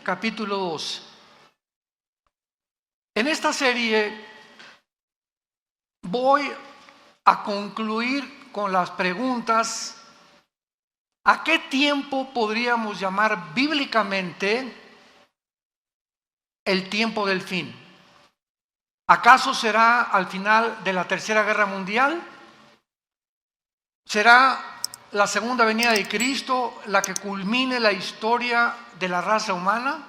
capítulo 2. En esta serie voy a concluir con las preguntas: ¿a qué tiempo podríamos llamar bíblicamente el tiempo del fin? ¿Acaso será al final de la Tercera Guerra Mundial? ¿Será la segunda venida de Cristo la que culmine la historia de la raza humana?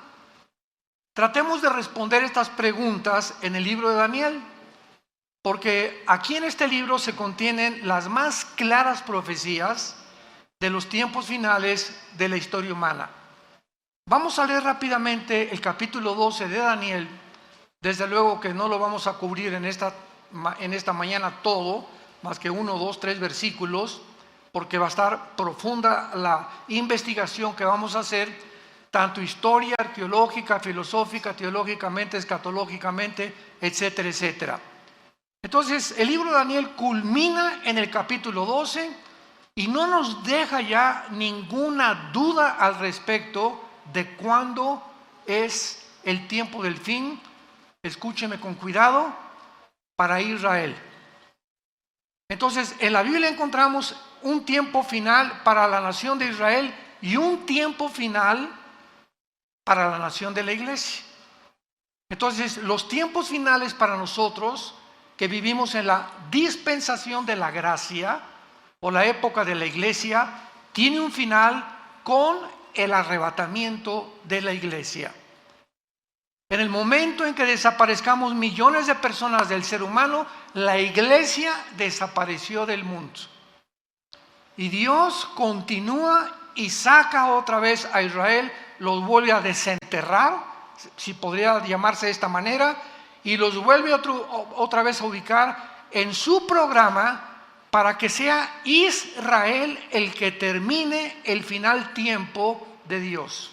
Tratemos de responder estas preguntas en el libro de Daniel, porque aquí en este libro se contienen las más claras profecías de los tiempos finales de la historia humana. Vamos a leer rápidamente el capítulo 12 de Daniel. Desde luego que no lo vamos a cubrir en esta mañana todo, más que 1, 2, 3 versículos, porque va a estar profunda la investigación que vamos a hacer, tanto historia, arqueológica, filosófica, teológicamente, escatológicamente, etcétera, etcétera. Entonces, el libro de Daniel culmina en el capítulo 12 y no nos deja ya ninguna duda al respecto de cuándo es el tiempo del fin. Escúcheme con cuidado: para Israel. Entonces, en la Biblia encontramos un tiempo final para la nación de Israel y un tiempo final para la nación de la iglesia. Entonces, los tiempos finales para nosotros que vivimos en la dispensación de la gracia o la época de la iglesia, tiene un final con el arrebatamiento de la iglesia. En el momento en que desaparezcamos millones de personas del ser humano, la iglesia desapareció del mundo. Y Dios continúa y saca otra vez a Israel, los vuelve a desenterrar, si podría llamarse de esta manera, y los vuelve otra vez a ubicar en su programa para que sea Israel el que termine el final tiempo de Dios.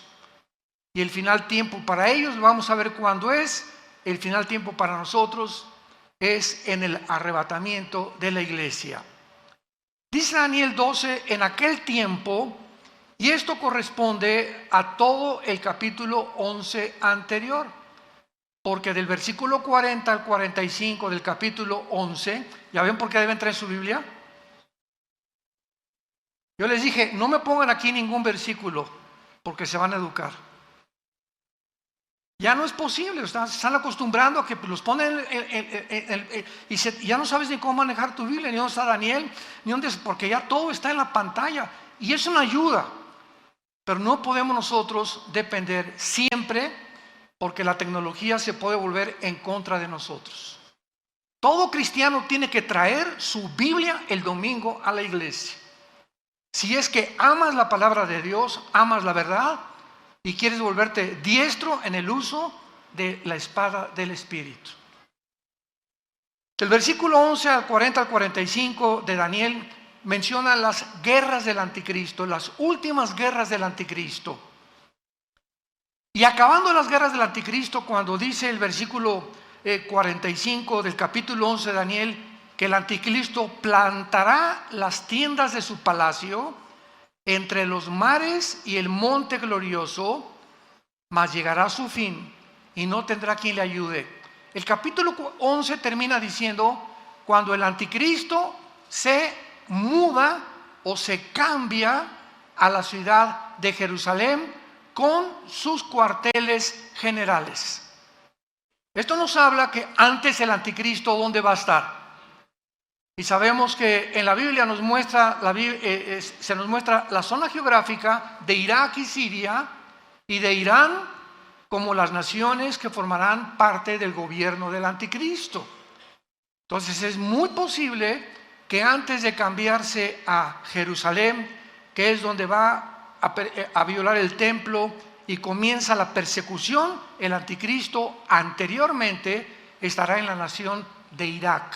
Y el final tiempo para ellos, vamos a ver cuándo es. El final tiempo para nosotros es en el arrebatamiento de la iglesia. Dice Daniel 12, en aquel tiempo, y esto corresponde a todo el capítulo 11 anterior, porque del versículo 40 al 45 del capítulo 11, ¿ya ven por qué deben traer su Biblia? Yo les dije, no me pongan aquí ningún versículo, porque se van a educar. Ya no es posible, se están acostumbrando a que los ponen y ya no sabes ni cómo manejar tu Biblia, ni dónde está Daniel, ni dónde, porque ya todo está en la pantalla. Y es una ayuda, pero no podemos nosotros depender siempre, porque la tecnología se puede volver en contra de nosotros. Todo cristiano tiene que traer su Biblia el domingo a la iglesia. Si es que amas la palabra de Dios, amas la verdad, y quieres volverte diestro en el uso de la espada del Espíritu. Del versículo 11 al 40 al 45 de Daniel menciona las guerras del anticristo, las últimas guerras del anticristo. Y acabando las guerras del anticristo, cuando dice el versículo 45 del capítulo 11 de Daniel, que el anticristo plantará las tiendas de su palacio entre los mares y el monte glorioso, mas llegará a su fin y no tendrá quien le ayude. El capítulo 11 termina diciendo cuando el anticristo se muda o se cambia a la ciudad de Jerusalén con sus cuarteles generales. Esto nos habla que antes el anticristo, ¿dónde va a estar? Y sabemos que en la Biblia se nos muestra la zona geográfica de Irak y Siria y de Irán como las naciones que formarán parte del gobierno del anticristo. Entonces es muy posible que antes de cambiarse a Jerusalén, que es donde va a violar el templo y comienza la persecución, el anticristo anteriormente estará en la nación de Irak.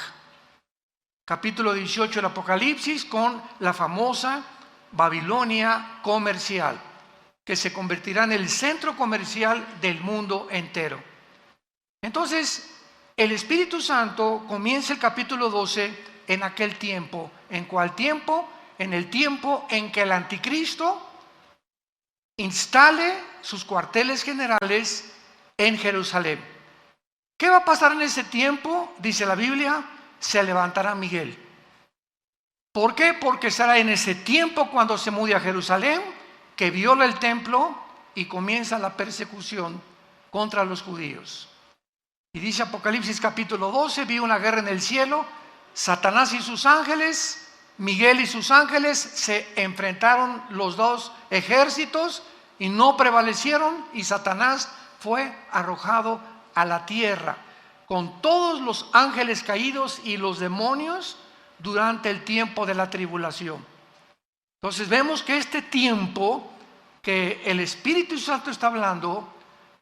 Capítulo 18 del Apocalipsis, con la famosa Babilonia comercial, que se convertirá en el centro comercial del mundo entero. Entonces, el Espíritu Santo comienza el capítulo 12 en aquel tiempo. ¿En cuál tiempo? En el tiempo en que el anticristo instale sus cuarteles generales en Jerusalén. ¿Qué va a pasar en ese tiempo? Dice la Biblia, se levantará Miguel. ¿Por qué? Porque será en ese tiempo cuando se mude a Jerusalén, que viola el templo y comienza la persecución contra los judíos. Y dice Apocalipsis capítulo 12, vi una guerra en el cielo, Satanás y sus ángeles, Miguel y sus ángeles, se enfrentaron los dos ejércitos y no prevalecieron, y Satanás fue arrojado a la tierra con todos los ángeles caídos y los demonios durante el tiempo de la tribulación. Entonces vemos que este tiempo que el Espíritu Santo está hablando,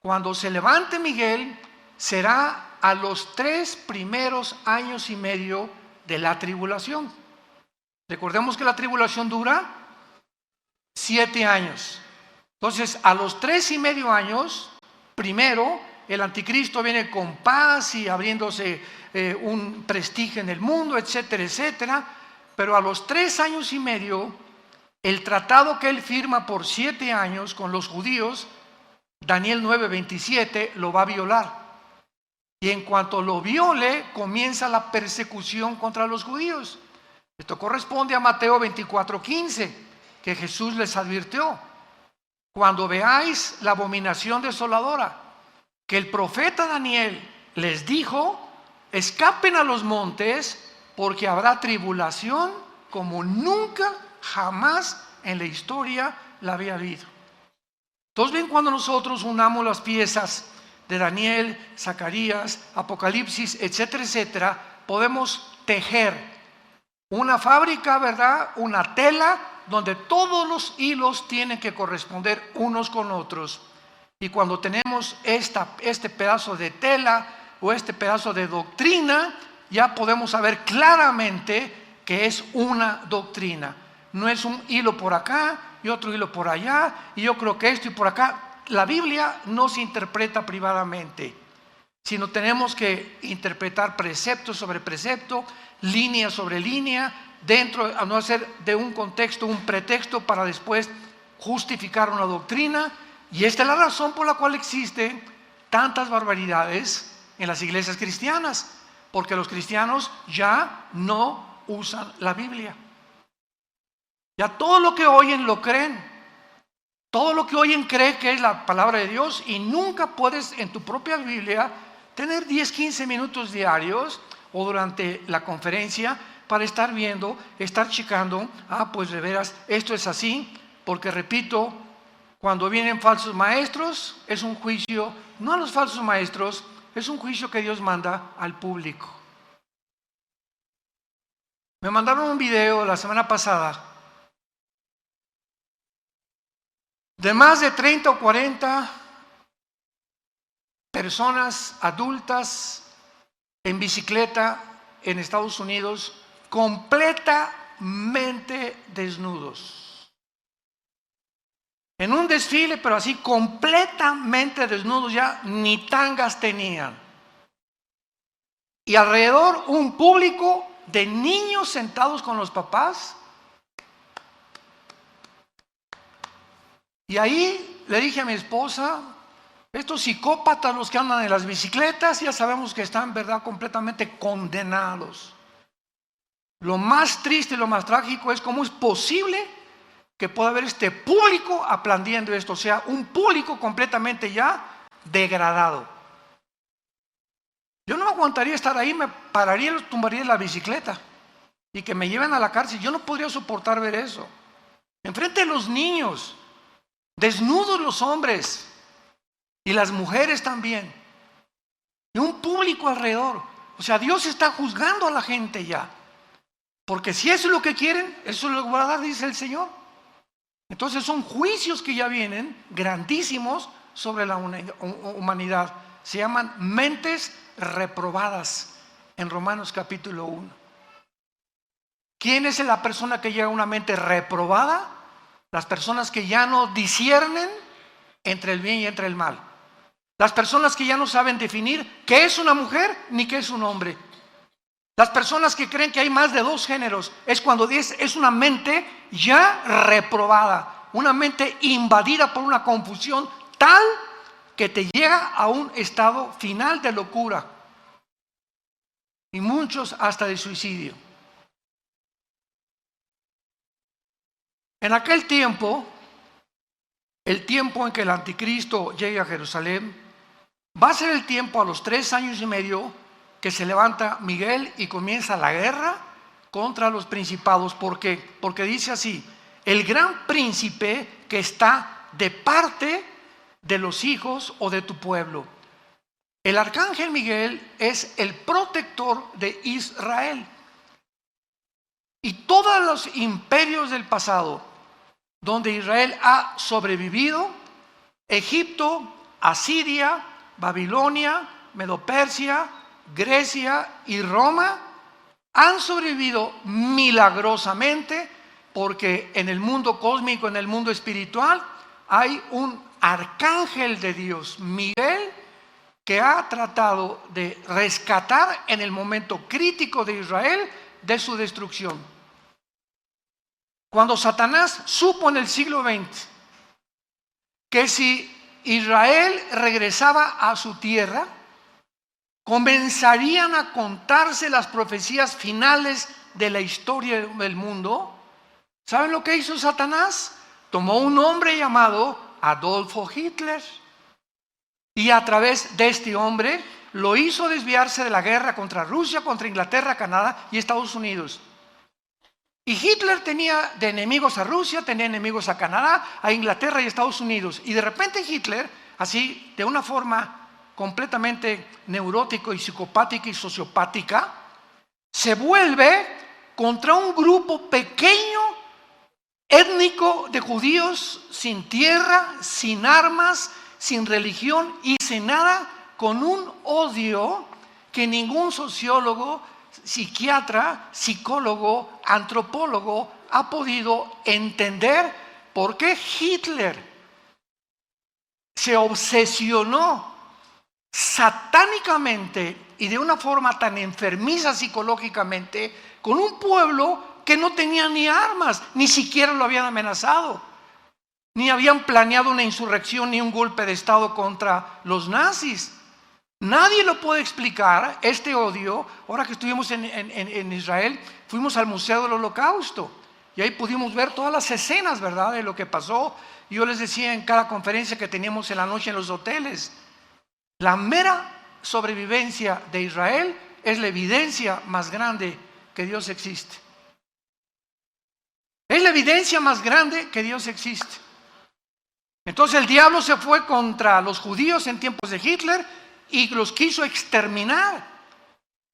cuando se levante Miguel, será a los 3 primeros años y medio de la tribulación. Recordemos que la tribulación dura 7 años. Entonces, a los 3 y medio años, primero, el anticristo viene con paz y abriéndose un prestigio en el mundo, etcétera, etcétera. Pero a los 3 años y medio, el tratado que él firma por 7 años con los judíos, Daniel 9:27, lo va a violar. Y en cuanto lo viole, comienza la persecución contra los judíos. Esto corresponde a Mateo 24:15, que Jesús les advirtió: cuando veáis la abominación desoladora, que el profeta Daniel les dijo, escapen a los montes, porque habrá tribulación como nunca jamás en la historia la había habido. Entonces ven, cuando nosotros unamos las piezas de Daniel, Zacarías, Apocalipsis, etcétera, etcétera, podemos tejer una fábrica, ¿verdad? Una tela donde todos los hilos tienen que corresponder unos con otros. Y cuando tenemos este pedazo de tela o este pedazo de doctrina, ya podemos saber claramente que es una doctrina. No es un hilo por acá y otro hilo por allá, y yo creo que esto y por acá. La Biblia no se interpreta privadamente, sino tenemos que interpretar precepto sobre precepto, línea sobre línea, dentro, a no hacer de un contexto un pretexto para después justificar una doctrina. Y esta es la razón por la cual existen tantas barbaridades en las iglesias cristianas, porque los cristianos ya no usan la Biblia. Ya todo lo que oyen lo creen. Todo lo que oyen cree que es la palabra de Dios, y nunca puedes en tu propia Biblia tener 10-15 minutos diarios o durante la conferencia para estar viendo, estar checando, pues de veras esto es así, porque repito, cuando vienen falsos maestros es un juicio, no a los falsos maestros, es un juicio que Dios manda al público. Me mandaron un video la semana pasada de más de 30 o 40 personas adultas en bicicleta en Estados Unidos, completamente desnudos. En un desfile, pero así completamente desnudos, ya ni tangas tenían. Y alrededor un público de niños sentados con los papás. Y ahí le dije a mi esposa, estos psicópatas, los que andan en las bicicletas, ya sabemos que están, ¿verdad?, completamente condenados. Lo más triste y lo más trágico es cómo es posible que pueda haber este público aplaudiendo esto, o sea, un público completamente ya degradado. Yo no aguantaría estar ahí, me pararía y los tumbaría de la bicicleta y que me lleven a la cárcel. Yo no podría soportar ver eso. Enfrente de los niños, desnudos los hombres y las mujeres también, y un público alrededor. O sea, Dios está juzgando a la gente ya, porque si eso es lo que quieren, eso es lo que va a dar, dice el Señor. Entonces son juicios que ya vienen grandísimos sobre la humanidad. Se llaman mentes reprobadas en Romanos capítulo 1. ¿Quién es la persona que lleva una mente reprobada? Las personas que ya no disciernen entre el bien y entre el mal. Las personas que ya no saben definir qué es una mujer ni qué es un hombre. Las personas que creen que hay más de 2 géneros. Es cuando es una mente ya reprobada. una mente invadida por una confusión tal que te llega a un estado final de locura y muchos hasta de suicidio. En aquel tiempo, el tiempo en que el anticristo llegue a Jerusalén, va a ser el tiempo a los 3 años y medio que se levanta Miguel y comienza la guerra contra los principados. ¿Por qué? Porque dice así: el gran príncipe que está de parte de los hijos o de tu pueblo. El arcángel Miguel es el protector de Israel. Y todos los imperios del pasado donde Israel ha sobrevivido, Egipto, Asiria, Babilonia, Medo-Persia, Grecia y Roma, han sobrevivido milagrosamente porque en el mundo cósmico, en el mundo espiritual, hay un arcángel de Dios, Miguel, que ha tratado de rescatar en el momento crítico de Israel de su destrucción. Cuando Satanás supo en el siglo XX que si Israel regresaba a su tierra, comenzarían a contarse las profecías finales de la historia del mundo, ¿saben lo que hizo Satanás? Tomó un hombre llamado Adolfo Hitler y a través de este hombre lo hizo desviarse de la guerra contra Rusia, contra Inglaterra, Canadá y Estados Unidos. Y Hitler tenía de enemigos a Rusia, tenía enemigos a Canadá, a Inglaterra y Estados Unidos. Y de repente Hitler, así de una forma completamente neurótica y psicopática y sociopática, se vuelve contra un grupo pequeño, étnico de judíos sin tierra, sin armas, sin religión y sin nada, con un odio que ningún sociólogo, psiquiatra, psicólogo, antropólogo ha podido entender por qué Hitler se obsesionó satánicamente y de una forma tan enfermiza psicológicamente con un pueblo que no tenía ni armas, ni siquiera lo habían amenazado, ni habían planeado una insurrección ni un golpe de estado contra los nazis. Nadie lo puede explicar, este odio. Ahora que estuvimos en Israel, fuimos al Museo del Holocausto y ahí pudimos ver todas las escenas, ¿verdad?, de lo que pasó. Yo les decía en cada conferencia que teníamos en la noche en los hoteles, la mera sobrevivencia de Israel es la evidencia más grande que Dios existe. Es la evidencia más grande que Dios existe. Entonces el diablo se fue contra los judíos en tiempos de Hitler y los quiso exterminar.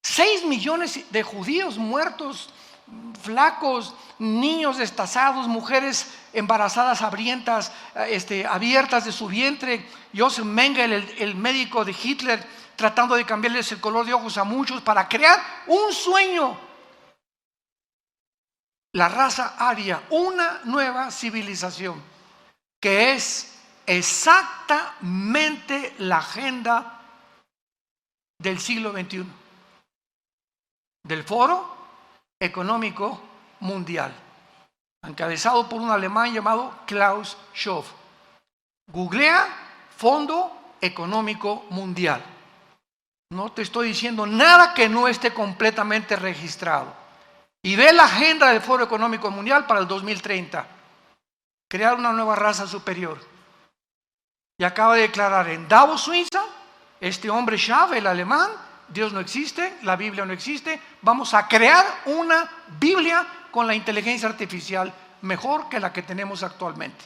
6 millones de judíos muertos, flacos, niños destazados, mujeres embarazadas hambrientas, abiertas de su vientre. Joseph Mengele, el médico de Hitler, tratando de cambiarles el color de ojos a muchos para crear un sueño. La raza aria, una nueva civilización, que es exactamente la agenda del siglo XXI, del Foro Económico Mundial, encabezado por un alemán llamado Klaus Schwab. Googlea Fondo Económico Mundial. No te estoy diciendo nada que no esté completamente registrado. Y ve la agenda del Foro Económico Mundial para el 2030. Crear una nueva raza superior. Y acaba de declarar en Davos, Suiza, este hombre Schwab, el alemán: Dios no existe, la Biblia no existe, vamos a crear una Biblia con la inteligencia artificial mejor que la que tenemos actualmente.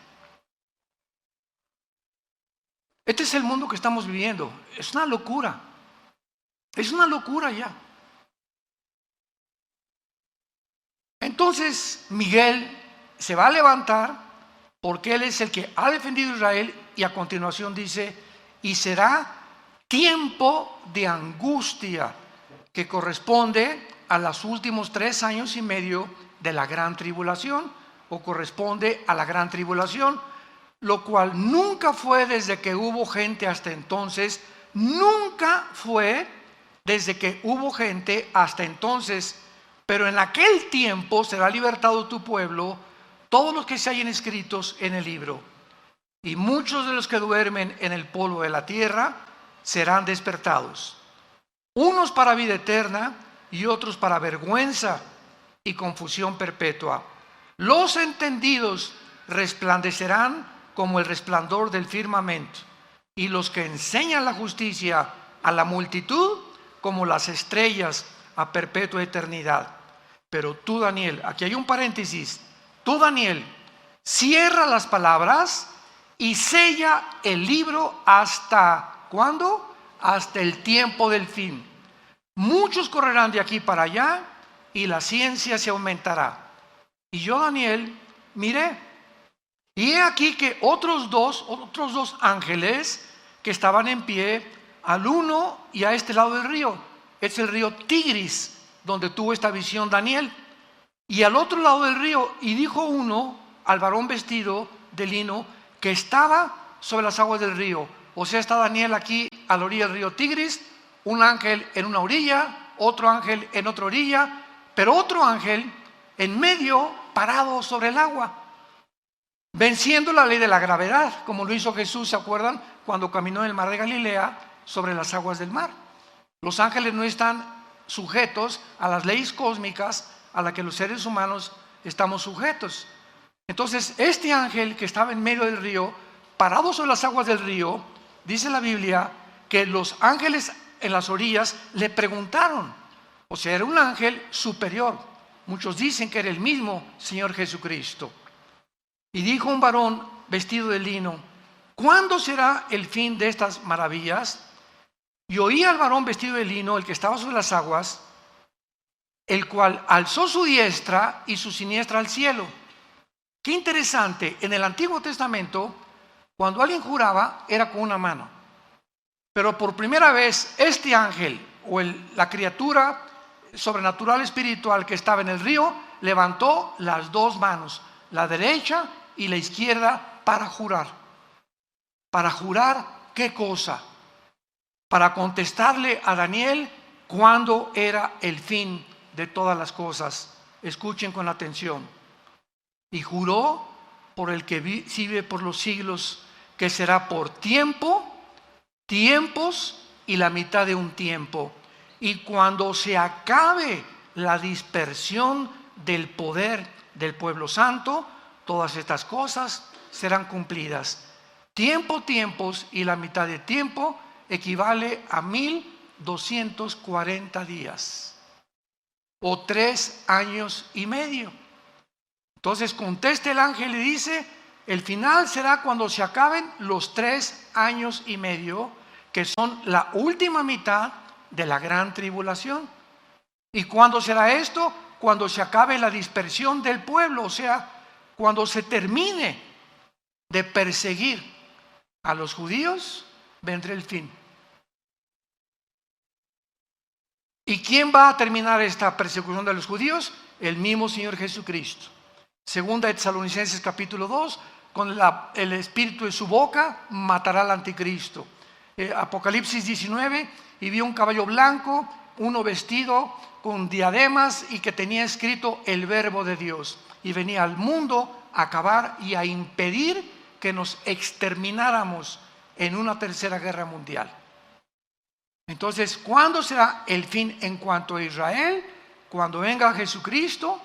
Este es el mundo que estamos viviendo. Es una locura. Es una locura ya. Entonces Miguel se va a levantar porque él es el que ha defendido a Israel, y a continuación dice: y será tiempo de angustia que corresponde a los últimos 3 años y medio de la gran tribulación, o corresponde a la gran tribulación, lo cual nunca fue desde que hubo gente hasta entonces, nunca fue desde que hubo gente hasta entonces, pero en aquel tiempo será libertado tu pueblo, todos los que se hallen escritos en el libro. Y muchos de los que duermen en el polvo de la tierra serán despertados, unos para vida eterna y otros para vergüenza y confusión perpetua. Los entendidos resplandecerán como el resplandor del firmamento, y los que enseñan la justicia a la multitud como las estrellas a perpetua eternidad. Pero tú, Daniel, aquí hay un paréntesis, tú, Daniel, cierra las palabras y sella el libro hasta, ¿cuándo? Hasta el tiempo del fin. Muchos correrán de aquí para allá y la ciencia se aumentará. Y yo, Daniel, miré, y he aquí que otros dos ángeles que estaban en pie, al uno y a este lado del río. Es el río Tigris, donde tuvo esta visión Daniel. Y al otro lado del río, y dijo uno al varón vestido de lino que estaba sobre las aguas del río. O sea, está Daniel aquí a la orilla del río Tigris, un ángel en una orilla, otro ángel en otra orilla, pero otro ángel en medio, parado sobre el agua, venciendo la ley de la gravedad, como lo hizo Jesús, ¿se acuerdan? Cuando caminó en el mar de Galilea sobre las aguas del mar. Los ángeles no están sujetos a las leyes cósmicas a las que los seres humanos estamos sujetos. Entonces, este ángel que estaba en medio del río, parado sobre las aguas del río, dice la Biblia que los ángeles en las orillas le preguntaron, o sea, era un ángel superior. Muchos dicen que era el mismo Señor Jesucristo. Y dijo un varón vestido de lino, ¿cuándo será el fin de estas maravillas? Y oí al varón vestido de lino, el que estaba sobre las aguas, el cual alzó su diestra y su siniestra al cielo. Qué interesante, en el Antiguo Testamento, cuando alguien juraba, era con una mano. Pero por primera vez, este ángel, o la criatura sobrenatural espiritual que estaba en el río, levantó las dos manos, la derecha y la izquierda, para jurar. ¿Para jurar qué cosa? Para contestarle a Daniel cuándo era el fin de todas las cosas. Escuchen con atención. Y juró por el que vive por los siglos, que será por tiempo, tiempos y la mitad de un tiempo. Y cuando se acabe la dispersión del poder del pueblo santo, todas estas cosas serán cumplidas. Tiempo, tiempos y la mitad de tiempo equivale a 1240 días o 3 años y medio. Entonces contesta el ángel y dice, el final será cuando se acaben los 3 años y medio, que son la última mitad de la gran tribulación. ¿Y cuándo será esto? Cuando se acabe la dispersión del pueblo, o sea, cuando se termine de perseguir a los judíos, vendrá el fin. ¿Y quién va a terminar esta persecución de los judíos? El mismo Señor Jesucristo. Segunda de Tesalonicenses capítulo 2, con el espíritu de su boca matará al anticristo. Apocalipsis 19, y vio un caballo blanco, uno vestido con diademas y que tenía escrito el verbo de Dios. Y venía al mundo a acabar y a impedir que nos extermináramos en una tercera guerra mundial. Entonces, ¿cuándo será el fin en cuanto a Israel? Cuando venga Jesucristo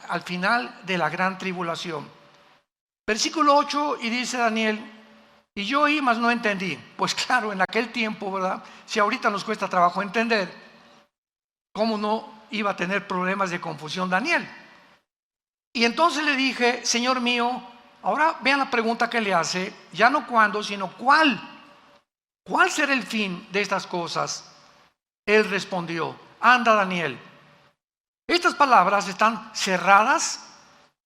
al final de la gran tribulación. Versículo 8, y dice Daniel, y yo oí, mas no entendí. Pues claro, en aquel tiempo, ¿verdad? Si ahorita nos cuesta trabajo entender, ¿cómo no iba a tener problemas de confusión Daniel? Y entonces le dije, Señor mío, ahora vean la pregunta que le hace, ya no cuándo, sino cuál. ¿Cuál será el fin de estas cosas? Él respondió, anda Daniel. Estas palabras están cerradas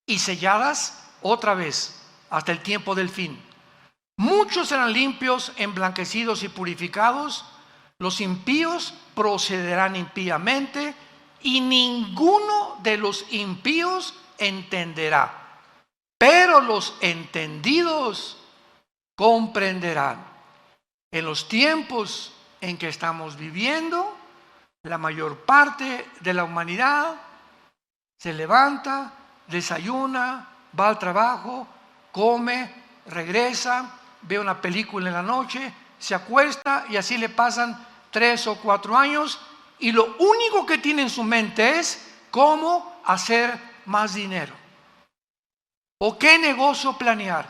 y selladas otra vez hasta el tiempo del fin. Muchos serán limpios, emblanquecidos y purificados. Los impíos procederán impíamente y ninguno de los impíos entenderá. Pero los entendidos comprenderán. En los tiempos en que estamos viviendo, la mayor parte de la humanidad se levanta desayuna, va al trabajo, come, regresa, ve una película en la noche, se acuesta y así le pasan 3 o 4 años y lo único que tiene en su mente es cómo hacer más dinero, o qué negocio planear,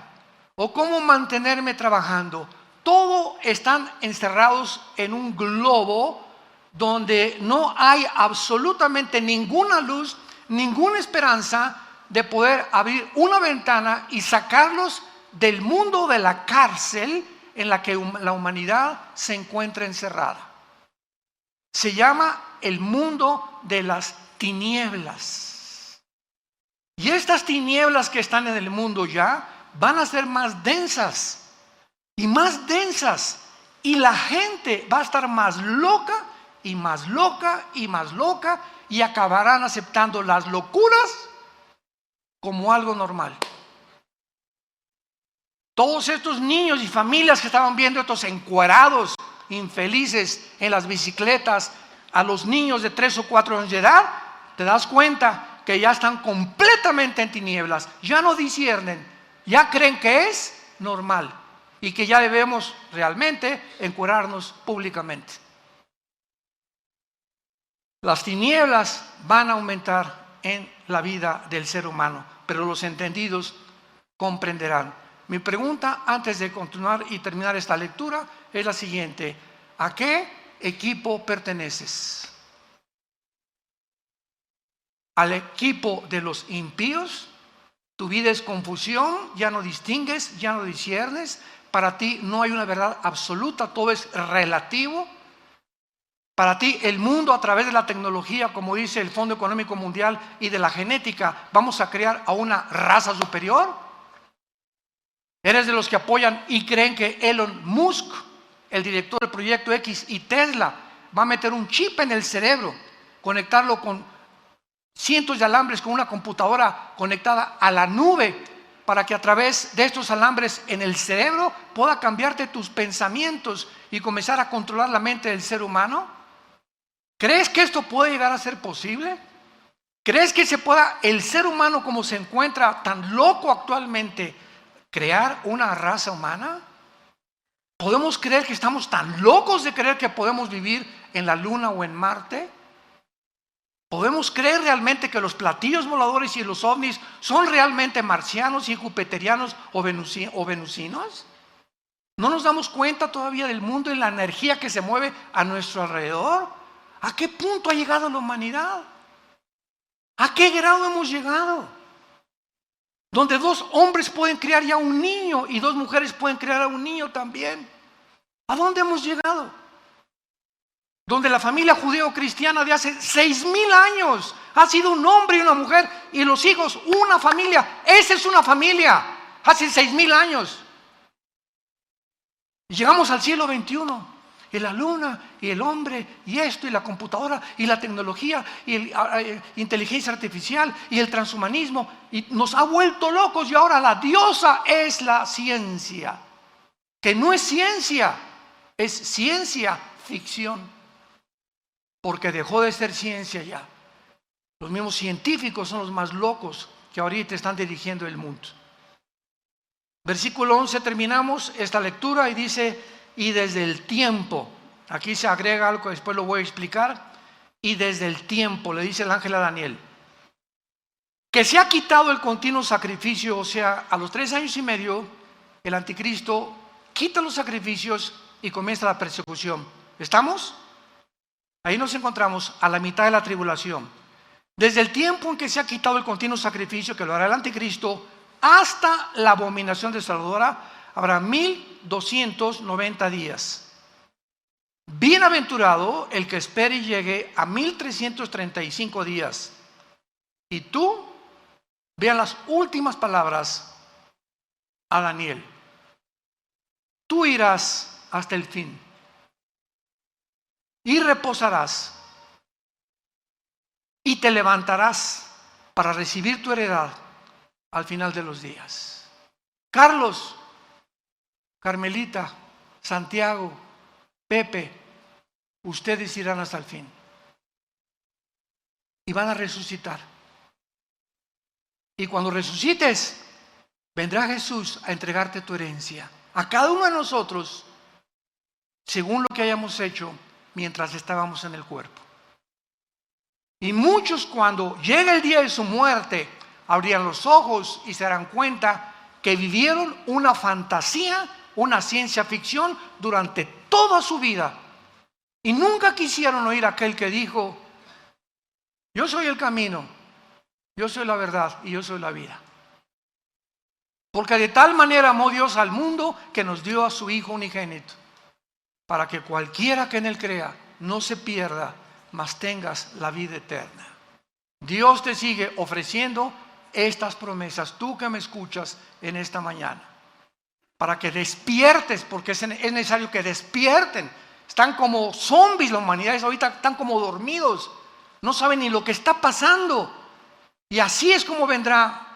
o cómo mantenerme trabajando. Todo están encerrados en un globo donde no hay absolutamente ninguna luz, ninguna esperanza de poder abrir una ventana y sacarlos del mundo de la cárcel en la que la humanidad se encuentra encerrada. Se llama el mundo de las tinieblas. Y estas tinieblas que están en el mundo ya van a ser más densas y más densas. Y la gente va a estar más loca y más loca y más loca y acabarán aceptando las locuras como algo normal. Todos estos niños y familias que estaban viendo estos encuerados infelices en las bicicletas, a los niños de 3 o 4 años de edad, te das cuenta que ya están completamente en tinieblas, ya no disciernen, ya creen que es normal y que ya debemos realmente encuerarnos públicamente. Las tinieblas van a aumentar en la vida del ser humano, pero los entendidos comprenderán. Mi pregunta antes de continuar y terminar esta lectura es la siguiente: ¿a qué equipo perteneces? ¿Al equipo de los impíos? Tu vida es confusión, ya no distingues, ya no disciernes, para ti no hay una verdad absoluta, todo es relativo. Para ti el mundo, a través de la tecnología, como dice el Fondo Económico Mundial, y de la genética, vamos a crear a una raza superior. ¿Eres de los que apoyan y creen que Elon Musk, el director del Proyecto X, y Tesla va a meter un chip en el cerebro, conectarlo con cientos de alambres, con una computadora conectada a la nube, para que a través de estos alambres en el cerebro pueda cambiarte tus pensamientos y comenzar a controlar la mente del ser humano? ¿Crees que esto puede llegar a ser posible? ¿Crees que se pueda, el ser humano como se encuentra tan loco actualmente, crear una raza humana? ¿Podemos creer que estamos tan locos de creer que podemos vivir en la Luna o en Marte? ¿Podemos creer realmente que los platillos voladores y los ovnis son realmente marcianos y jupiterianos o venusinos? ¿No nos damos cuenta todavía del mundo y la energía que se mueve a nuestro alrededor? ¿A qué punto ha llegado la humanidad? ¿A qué grado hemos llegado? Donde 2 hombres pueden criar ya un niño y 2 mujeres pueden criar a un niño también. ¿A dónde hemos llegado? Donde la familia judeo-cristiana de hace 6,000 años ha sido un hombre y una mujer y los hijos, una familia. Esa es una familia, hace 6,000 años. Y llegamos al siglo XXI. Y la luna, y el hombre, y esto, y la computadora, y la tecnología, y la inteligencia artificial, y el transhumanismo, y nos ha vuelto locos. Y ahora la diosa es la ciencia, que no es ciencia, es ciencia ficción, porque dejó de ser ciencia ya. Los mismos científicos son los más locos que ahorita están dirigiendo el mundo. Versículo 11, terminamos esta lectura y dice: y desde el tiempo, aquí se agrega algo que después lo voy a explicar, y desde el tiempo, le dice el ángel a Daniel, que se ha quitado el continuo sacrificio. O sea, a los 3 años y medio, el anticristo quita los sacrificios y comienza la persecución. ¿Estamos? Ahí nos encontramos a la mitad de la tribulación. Desde el tiempo en que se ha quitado el continuo sacrificio, que lo hará el anticristo, hasta la abominación desoladora, habrá 1290 días. Bienaventurado el que espere y llegue a 1335 días. Y tú, vean las últimas palabras a Daniel: tú irás hasta el fin y reposarás y te levantarás para recibir tu heredad al final de los días. Carlos, Carmelita, Santiago, Pepe, ustedes irán hasta el fin y van a resucitar. Y cuando resucites, vendrá Jesús a entregarte tu herencia. A cada uno de nosotros, según lo que hayamos hecho mientras estábamos en el cuerpo. Y muchos, cuando llega el día de su muerte, abrirán los ojos y se darán cuenta que vivieron una fantasía, una ciencia ficción durante toda su vida. Y nunca quisieron oír a aquel que dijo: yo soy el camino, yo soy la verdad y yo soy la vida. Porque de tal manera amó Dios al mundo que nos dio a su Hijo unigénito, para que cualquiera que en él crea no se pierda, mas tengas la vida eterna. Dios te sigue ofreciendo estas promesas, tú que me escuchas en esta mañana, para que despiertes, porque es necesario que despierten. Están como zombies la humanidad, ahorita están como dormidos, no saben ni lo que está pasando. Y así es como vendrá.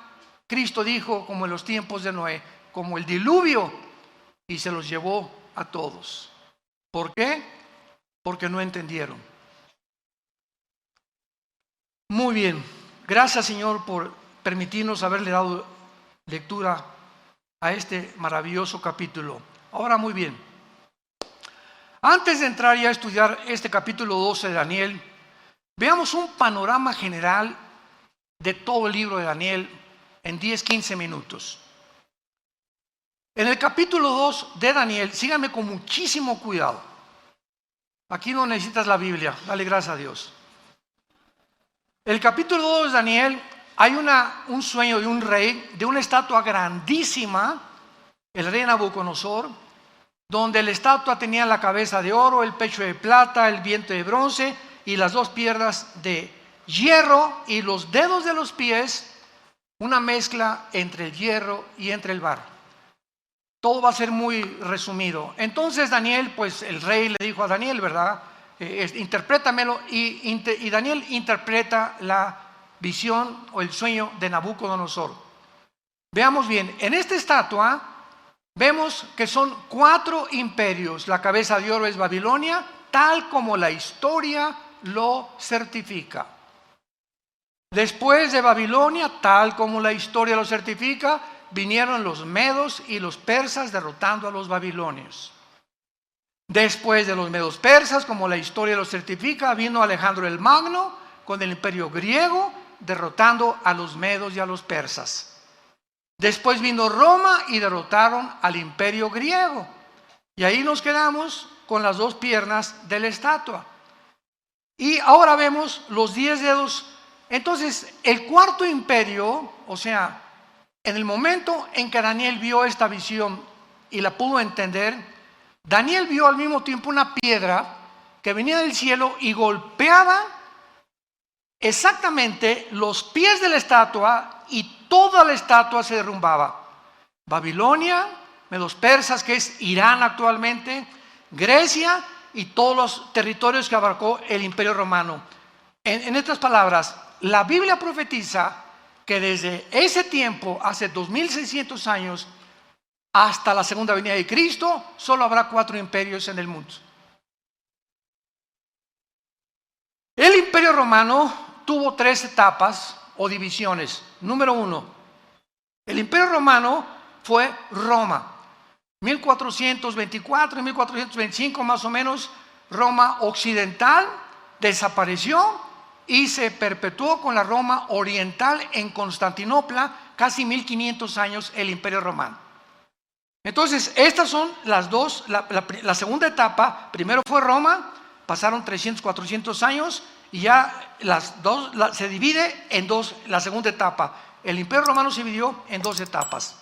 Cristo dijo, como en los tiempos de Noé, como el diluvio, y se los llevó a todos. ¿Por qué? Porque no entendieron. Muy bien, gracias Señor por permitirnos haberle dado lectura a este maravilloso capítulo. Ahora muy bien, antes de entrar ya a estudiar este capítulo 12 de Daniel, veamos un panorama general de todo el libro de Daniel en 10-15 minutos. En el capítulo 2 de Daniel, síganme con muchísimo cuidado. Aquí no necesitas la Biblia, dale gracias a Dios. El capítulo 2 de Daniel, hay un sueño de un rey, de una estatua grandísima, el rey Nabucodonosor, donde la estatua tenía la cabeza de oro, el pecho de plata, el vientre de bronce y las dos piernas de hierro y los dedos de los pies, una mezcla entre el hierro y entre el barro. Todo va a ser muy resumido. Entonces Daniel, pues el rey le dijo a Daniel, ¿verdad? Interprétamelo, y Daniel interpreta la visión o el sueño de Nabucodonosor. Veamos bien, en esta estatua vemos que son 4 imperios. La cabeza de oro es Babilonia, tal como la historia lo certifica. Después de Babilonia, tal como la historia lo certifica, vinieron los medos y los persas derrotando a los babilonios. Después de los medos persas, como la historia lo certifica, vino Alejandro el Magno con el imperio griego, derrotando a los medos y a los persas. Después vino Roma y derrotaron al imperio griego. Y ahí nos quedamos con las 2 piernas de la estatua. Y ahora vemos los 10 dedos. Entonces, el 4.º imperio, o sea, en el momento en que Daniel vio esta visión y la pudo entender, Daniel vio al mismo tiempo una piedra que venía del cielo y golpeaba exactamente los pies de la estatua y toda la estatua se derrumbaba. Babilonia, medos persas, que es Irán actualmente, Grecia y todos los territorios que abarcó el Imperio Romano. En otras palabras, la Biblia profetiza que desde ese tiempo, hace 2600 años, hasta la segunda venida de Cristo, solo habrá 4 imperios en el mundo. El Imperio Romano tuvo 3 etapas o divisiones. Número 1, el Imperio Romano fue Roma. 1424 y 1425 más o menos, Roma occidental desapareció y se perpetuó con la Roma oriental en Constantinopla, casi 1500 años el Imperio Romano. Entonces, estas son las dos, la segunda etapa. Primero fue Roma, pasaron 300, 400 años y ya se divide en 2, la segunda etapa. El Imperio Romano se dividió en 2 etapas.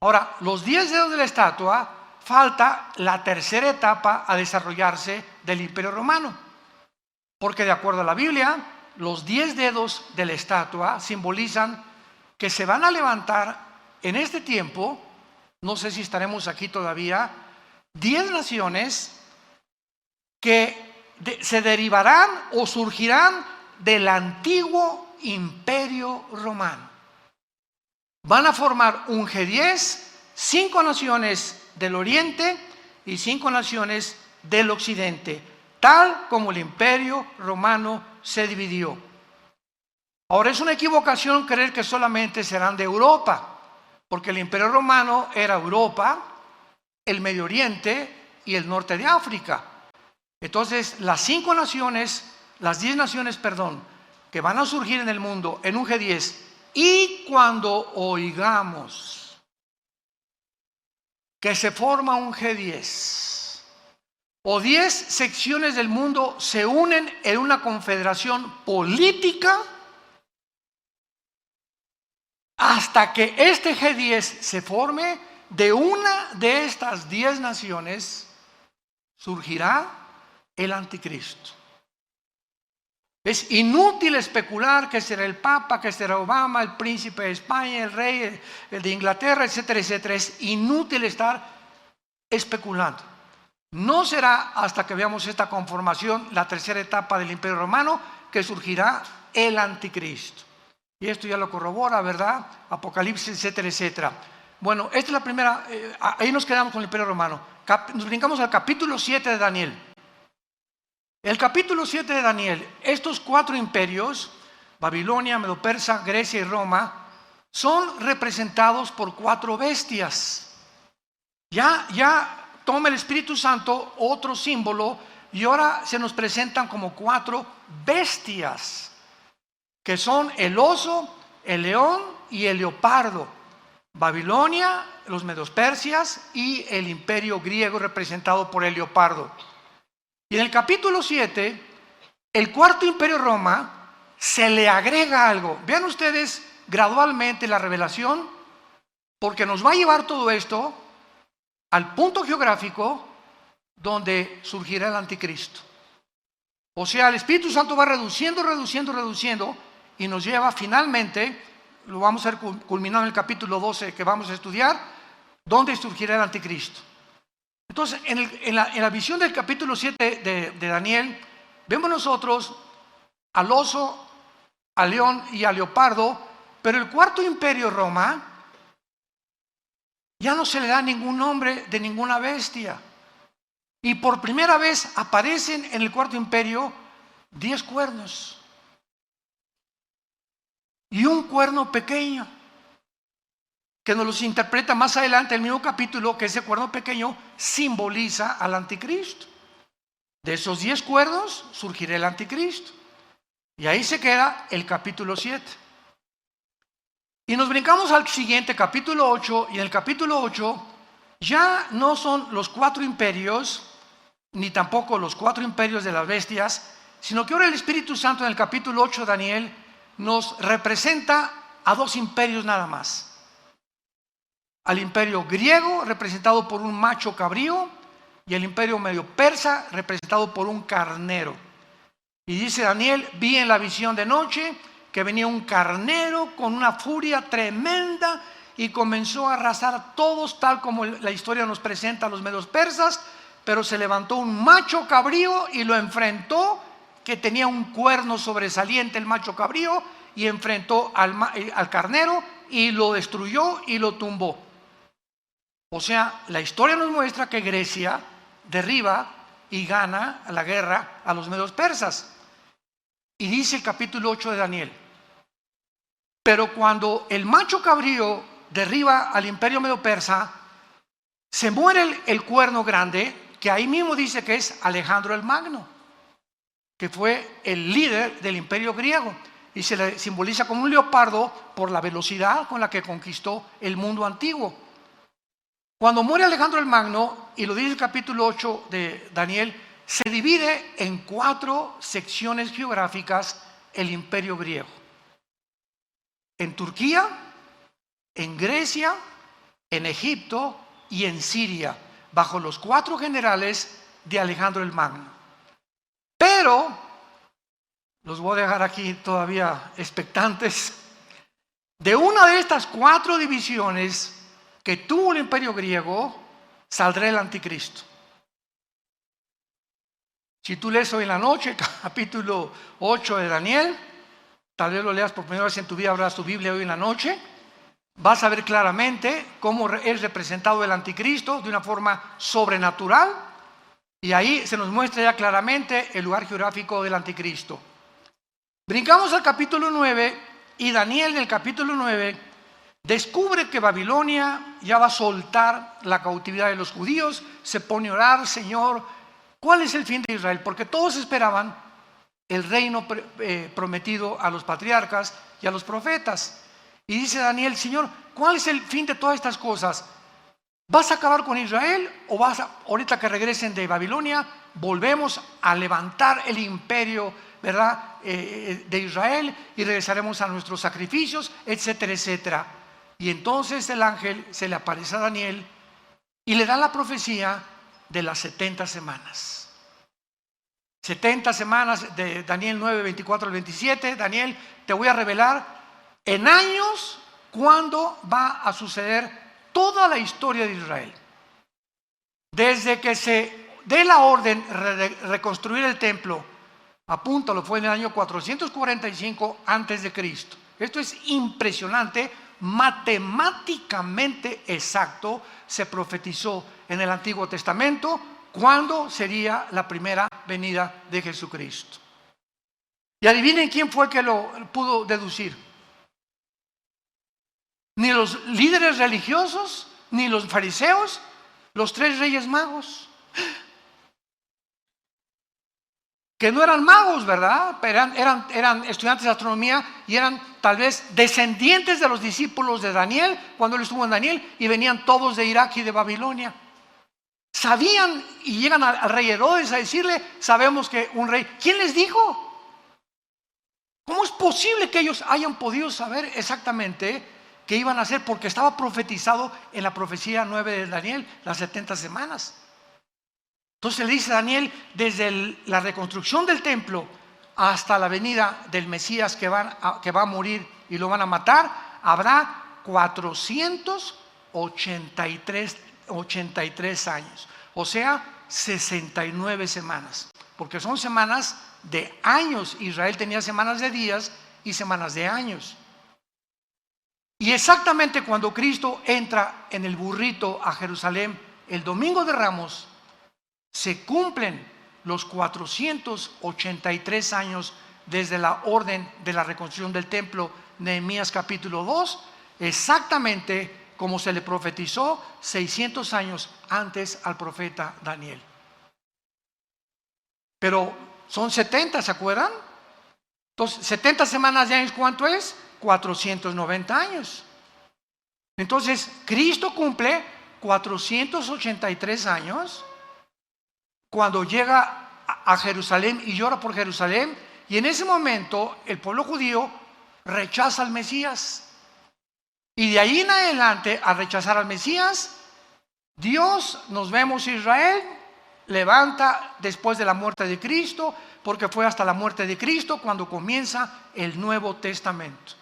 Ahora, los 10 dedos de la estatua, falta la tercera etapa a desarrollarse del Imperio Romano. Porque de acuerdo a la Biblia, los 10 dedos de la estatua simbolizan que se van a levantar en este tiempo, no sé si estaremos aquí todavía, 10 naciones que se derivarán o surgirán del antiguo Imperio Romano. Van a formar un G10, 5 naciones del Oriente y 5 naciones del Occidente, tal como el Imperio Romano se dividió. Ahora, es una equivocación creer que solamente serán de Europa, porque el Imperio Romano era Europa, el Medio Oriente y el norte de África. Entonces, las 10 naciones, que van a surgir en el mundo en un G10, y cuando oigamos que se forma un G10 o 10 secciones del mundo se unen en una confederación política, hasta que este G10 se forme, de una de estas 10 naciones surgirá el anticristo. Es inútil especular que será el Papa, que será Obama, el príncipe de España, el rey, el de Inglaterra, etcétera, etcétera. Es inútil estar especulando. No será hasta que veamos esta conformación, la tercera etapa del Imperio Romano, que surgirá el anticristo. Y esto ya lo corrobora, ¿verdad? Apocalipsis, etcétera, etcétera. Bueno, esta es la primera, ahí nos quedamos con el Imperio Romano. Nos brincamos al capítulo 7 de Daniel. El capítulo 7 de Daniel, estos 4 imperios, Babilonia, Medo-Persa, Grecia y Roma, son representados por 4 bestias. Ya toma el Espíritu Santo otro símbolo y ahora se nos presentan como 4 bestias, que son el oso, el león y el leopardo. Babilonia, los Medo-Persias y el imperio griego representado por el leopardo. Y en el capítulo 7, el cuarto imperio Roma, se le agrega algo. Vean ustedes gradualmente la revelación, porque nos va a llevar todo esto al punto geográfico donde surgirá el anticristo. O sea, el Espíritu Santo va reduciendo y nos lleva finalmente, lo vamos a ver culminado en el capítulo 12 que vamos a estudiar, donde surgirá el anticristo. Entonces, en la visión del capítulo 7 de Daniel, vemos nosotros al oso, al león y al leopardo, pero el cuarto imperio Roma ya no se le da ningún nombre de ninguna bestia. Y por primera vez aparecen en el cuarto imperio 10 cuernos y un cuerno pequeño, que nos los interpreta más adelante el mismo capítulo, que ese cuerno pequeño simboliza al anticristo. De esos 10 cuernos surgirá el anticristo. Y ahí se queda el capítulo 7. Y nos brincamos al siguiente, capítulo 8, y en el capítulo 8 ya no son los 4 imperios, ni tampoco los 4 imperios de las bestias, sino que ahora el Espíritu Santo en el capítulo 8 de Daniel nos representa a 2 imperios nada más. Al imperio griego, representado por un macho cabrío, y el imperio medio persa, representado por un carnero. Y dice Daniel: vi en la visión de noche que venía un carnero con una furia tremenda y comenzó a arrasar a todos, tal como la historia nos presenta a los medios persas, pero se levantó un macho cabrío y lo enfrentó, que tenía un cuerno sobresaliente el macho cabrío, y enfrentó al carnero y lo destruyó y lo tumbó. O sea, la historia nos muestra que Grecia derriba y gana la guerra a los medios persas. Y dice el capítulo 8 de Daniel: pero cuando el macho cabrío derriba al imperio medio persa, se muere el cuerno grande, que ahí mismo dice que es Alejandro el Magno, que fue el líder del imperio griego, y se le simboliza como un leopardo por la velocidad con la que conquistó el mundo antiguo. Cuando muere Alejandro el Magno, y lo dice el capítulo 8 de Daniel, se divide en 4 secciones geográficas el imperio griego: en Turquía, en Grecia, en Egipto y en Siria, bajo los 4 generales de Alejandro el Magno. Pero los voy a dejar aquí todavía expectantes. De una de estas 4 divisiones que tuvo el imperio griego, saldrá el anticristo. Si tú lees hoy en la noche, capítulo 8 de Daniel, tal vez lo leas por primera vez en tu vida, abras tu Biblia hoy en la noche, vas a ver claramente cómo es representado el anticristo de una forma sobrenatural, y ahí se nos muestra ya claramente el lugar geográfico del anticristo. Brincamos al capítulo 9 y Daniel en el capítulo 9 descubre que Babilonia ya va a soltar la cautividad de los judíos, se pone a orar: Señor, ¿cuál es el fin de Israel? Porque todos esperaban el reino prometido a los patriarcas y a los profetas. Y dice Daniel: Señor, ¿cuál es el fin de todas estas cosas? ¿Vas a acabar con Israel o ahorita que regresen de Babilonia, volvemos a levantar el imperio, ¿verdad?, de Israel, y regresaremos a nuestros sacrificios, etcétera, etcétera? Y entonces el ángel se le aparece a Daniel y le da la profecía de las 70 semanas. 70 semanas de Daniel 9, 24 al 27. Daniel, te voy a revelar en años cuándo va a suceder toda la historia de Israel. Desde que se dé la orden de reconstruir el templo, apúntalo, fue en el año 445 antes de Cristo. Esto es impresionante, matemáticamente exacto. Se profetizó en el Antiguo Testamento cuándo sería la primera venida de Jesucristo. Y adivinen quién fue que lo pudo deducir. Ni los líderes religiosos, ni los fariseos, los 3 reyes magos. Que no eran magos, ¿verdad? Eran estudiantes de astronomía y eran tal vez descendientes de los discípulos de Daniel cuando él estuvo en Daniel, y venían todos de Irak y de Babilonia. Sabían, y llegan al rey Herodes a decirle: sabemos que un rey. ¿Quién les dijo? ¿Cómo es posible que ellos hayan podido saber exactamente qué iban a hacer? Porque estaba profetizado en la profecía 9 de Daniel, las 70 semanas. Entonces le dice a Daniel: desde la reconstrucción del templo hasta la venida del Mesías que va a morir y lo van a matar, habrá 483 años, o sea, 69 semanas, porque son semanas de años. Israel tenía semanas de días y semanas de años. Y exactamente cuando Cristo entra en el burrito a Jerusalén el domingo de Ramos, se cumplen los 483 años desde la orden de la reconstrucción del templo, Nehemías capítulo 2, exactamente como se le profetizó 600 años antes al profeta Daniel. Pero son 70, ¿se acuerdan? Entonces, 70 semanas de años, ¿cuánto es? 490 años. Entonces, Cristo cumple 483 años cuando llega a Jerusalén y llora por Jerusalén, y en ese momento el pueblo judío rechaza al Mesías. Y de ahí en adelante, al rechazar al Mesías, Dios, nos vemos, Israel levanta después de la muerte de Cristo, porque fue hasta la muerte de Cristo cuando comienza el Nuevo Testamento.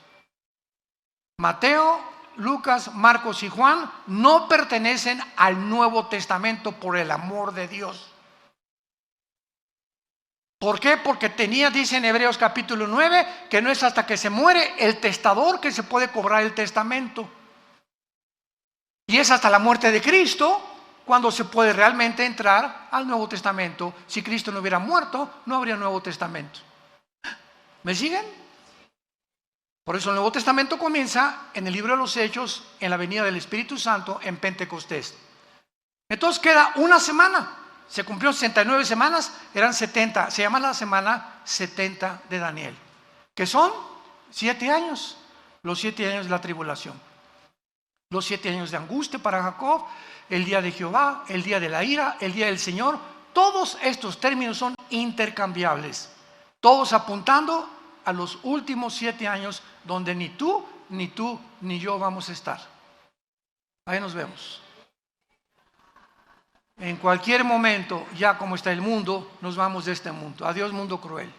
Mateo, Lucas, Marcos y Juan no pertenecen al Nuevo Testamento, por el amor de Dios. ¿Por qué? Porque dice en Hebreos capítulo 9, que no es hasta que se muere el testador que se puede cobrar el testamento. Y es hasta la muerte de Cristo cuando se puede realmente entrar al Nuevo Testamento. Si Cristo no hubiera muerto, no habría Nuevo Testamento. ¿Me siguen? Por eso el Nuevo Testamento comienza en el libro de los Hechos, en la venida del Espíritu Santo, en Pentecostés. Entonces queda una semana. Se cumplió 69 semanas, eran 70. Se llama la semana 70 de Daniel, que son 7 años. Los 7 años de la tribulación. Los 7 años de angustia para Jacob, el día de Jehová, el día de la ira, el día del Señor. Todos estos términos son intercambiables, todos apuntando a los últimos 7 años donde ni tú, ni yo vamos a estar. Ahí nos vemos. En cualquier momento, ya como está el mundo, nos vamos de este mundo. Adiós, mundo cruel.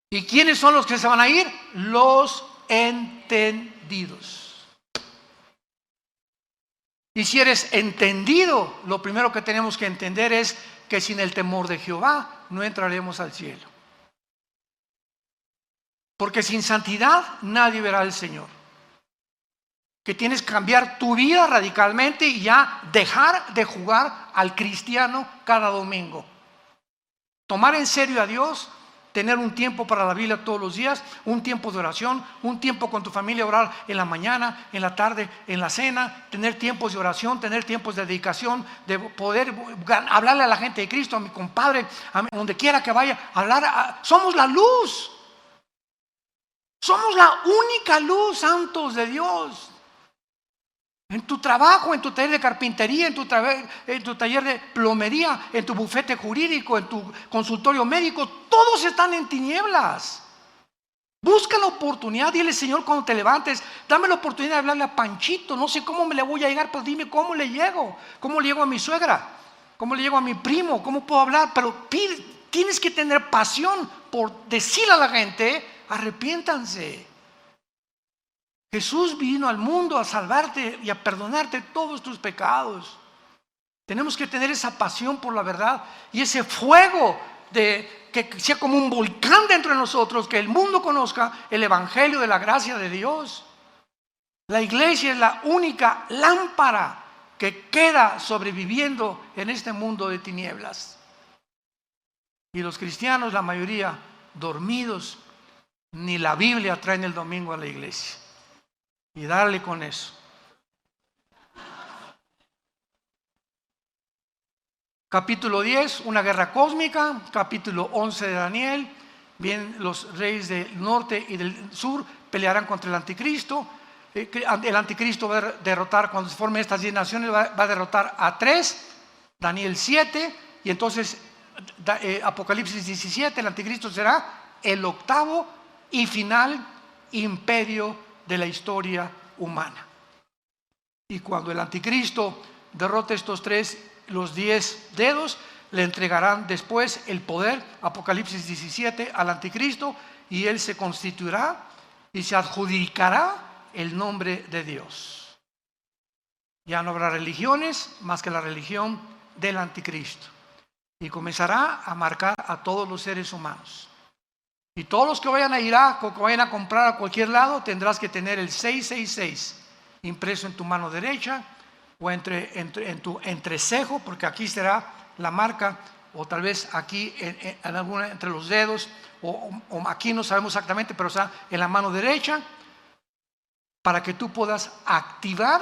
¿Y quiénes son los que se van a ir? Los entendidos. Y si eres entendido, lo primero que tenemos que entender es que sin el temor de Jehová no entraremos al cielo. Porque sin santidad nadie verá al Señor. Que tienes que cambiar tu vida radicalmente y ya dejar de jugar al cristiano cada domingo. Tomar en serio a Dios tener un tiempo para la Biblia todos los días, un tiempo de oración, un tiempo con tu familia, orar en la mañana, en la tarde, en la cena, tener tiempos de oración, tener tiempos de dedicación, de poder hablarle a la gente de Cristo, a mi compadre, donde quiera que vaya, somos la luz. Somos la única luz, santos de Dios. En tu trabajo, en tu taller de carpintería, en tu taller de plomería, en tu bufete jurídico, en tu consultorio médico, todos están en tinieblas. Busca la oportunidad, dile: Señor, cuando te levantes, dame la oportunidad de hablarle a Panchito. No sé cómo me le voy a llegar, pero dime cómo le llego. ¿Cómo le llego a mi suegra? ¿Cómo le llego a mi primo? ¿Cómo puedo hablar? Pero tienes que tener pasión por decirle a la gente: arrepiéntanse. Jesús vino al mundo a salvarte y a perdonarte todos tus pecados. Tenemos que tener esa pasión por la verdad y ese fuego que sea como un volcán dentro de nosotros, que el mundo conozca el evangelio de la gracia de Dios. La iglesia es la única lámpara que queda sobreviviendo en este mundo de tinieblas. Y los cristianos, la mayoría, dormidos, ni la Biblia traen el domingo a la iglesia. Y darle con eso. Capítulo 10, una guerra cósmica. Capítulo 11 de Daniel. Bien, los reyes del norte y del sur pelearán contra el anticristo. El anticristo va a derrotar, cuando se formen estas 10 naciones, va a derrotar a 3. Daniel 7. Y entonces Apocalipsis 17, el anticristo será el octavo y final imperio de la historia humana. Y cuando el anticristo derrote estos 3, los 10 dedos, le entregarán después el poder, Apocalipsis 17, al anticristo, y él se constituirá y se adjudicará el nombre de Dios. Ya no habrá religiones más que la religión del anticristo, y comenzará a marcar a todos los seres humanos. Y todos los que vayan a Irak o que vayan a comprar a cualquier lado, tendrás que tener el 666 impreso en tu mano derecha o en tu entrecejo, porque aquí será la marca, o tal vez aquí en alguna entre los dedos, o aquí no sabemos exactamente, pero está en la mano derecha, para que tú puedas activar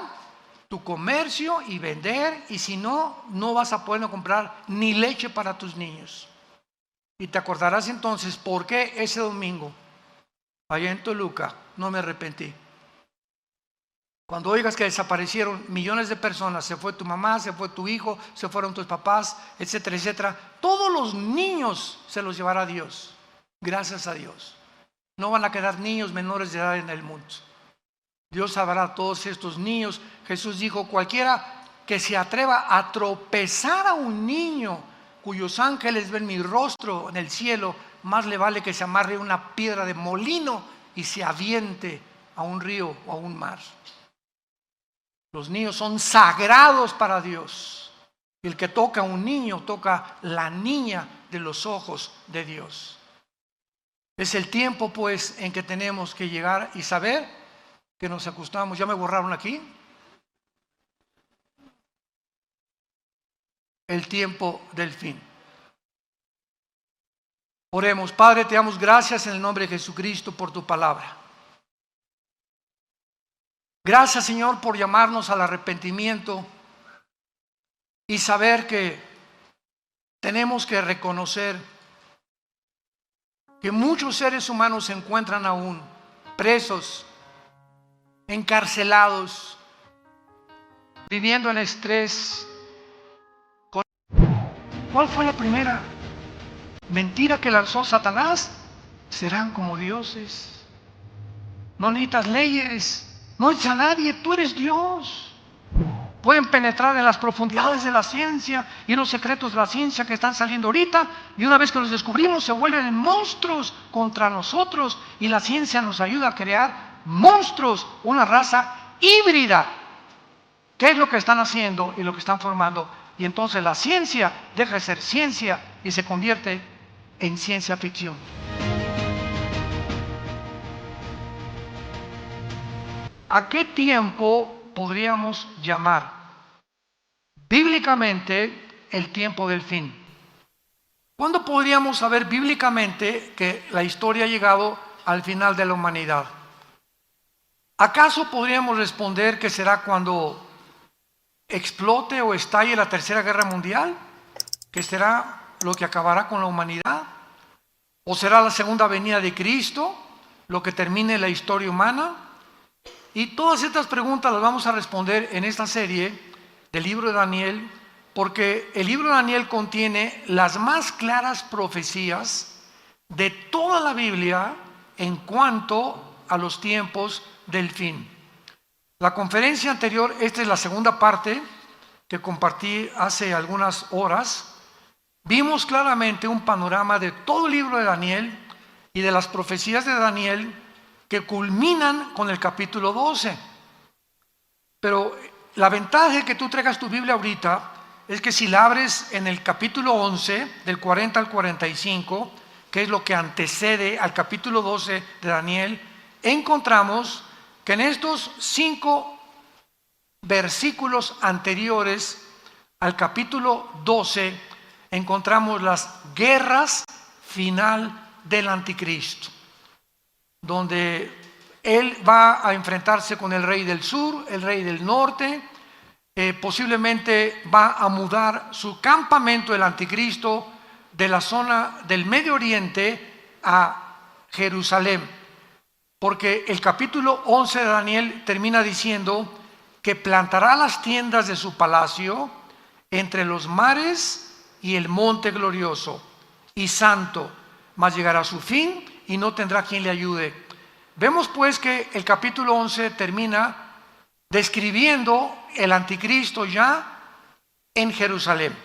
tu comercio y vender. Y si no, no vas a poder comprar ni leche para tus niños. Y te acordarás entonces por qué ese domingo, allá en Toluca, no me arrepentí. Cuando oigas que desaparecieron millones de personas, se fue tu mamá, se fue tu hijo, se fueron tus papás, etcétera, etcétera, todos los niños se los llevará Dios, gracias a Dios. No van a quedar niños menores de edad en el mundo. Dios salvará a todos estos niños. Jesús dijo: cualquiera que se atreva a tropezar a un niño cuyos ángeles ven mi rostro en el cielo, más le vale que se amarre una piedra de molino y se aviente a un río o a un mar. Los niños son sagrados para Dios. El que toca a un niño toca la niña de los ojos de Dios. Es el tiempo, pues, en que tenemos que llegar y saber que nos acostamos. ¿Ya me borraron aquí? El tiempo del fin. Oremos. Padre, te damos gracias en el nombre de Jesucristo por tu palabra. Gracias, Señor, por llamarnos al arrepentimiento y saber que tenemos que reconocer que muchos seres humanos se encuentran aún presos, encarcelados, viviendo en estrés. ¿Cuál fue la primera mentira que lanzó Satanás? Serán como dioses. No necesitas leyes, no necesitas a nadie, tú eres Dios. Pueden penetrar en las profundidades de la ciencia y en los secretos de la ciencia que están saliendo ahorita, y una vez que los descubrimos se vuelven monstruos contra nosotros, y la ciencia nos ayuda a crear monstruos, una raza híbrida. ¿Qué es lo que están haciendo y lo que están formando? Y entonces la ciencia deja de ser ciencia y se convierte en ciencia ficción. ¿A qué tiempo podríamos llamar bíblicamente el tiempo del fin? ¿Cuándo podríamos saber bíblicamente que la historia ha llegado al final de la humanidad? ¿Acaso podríamos responder que será cuando explote o estalle la Tercera Guerra Mundial? ¿Que será lo que acabará con la humanidad? ¿O será la segunda venida de Cristo lo que termine la historia humana? Y todas estas preguntas las vamos a responder en esta serie del libro de Daniel, porque el libro de Daniel contiene las más claras profecías de toda la Biblia en cuanto a los tiempos del fin. La conferencia anterior, esta es la segunda parte que compartí hace algunas horas, vimos claramente un panorama de todo el libro de Daniel y de las profecías de Daniel que culminan con el capítulo 12. Pero la ventaja de que tú traigas tu Biblia ahorita es que si la abres en el capítulo 11, del 40 al 45, que es lo que antecede al capítulo 12 de Daniel, encontramos que en estos 5 versículos anteriores al capítulo 12 encontramos las guerras final del anticristo, donde él va a enfrentarse con el rey del sur, el rey del norte, posiblemente va a mudar su campamento el anticristo de la zona del Medio Oriente a Jerusalén, porque el capítulo 11 de Daniel termina diciendo que plantará las tiendas de su palacio entre los mares y el monte glorioso y santo, mas llegará a su fin y no tendrá quien le ayude. Vemos pues que el capítulo 11 termina describiendo el anticristo ya en Jerusalén,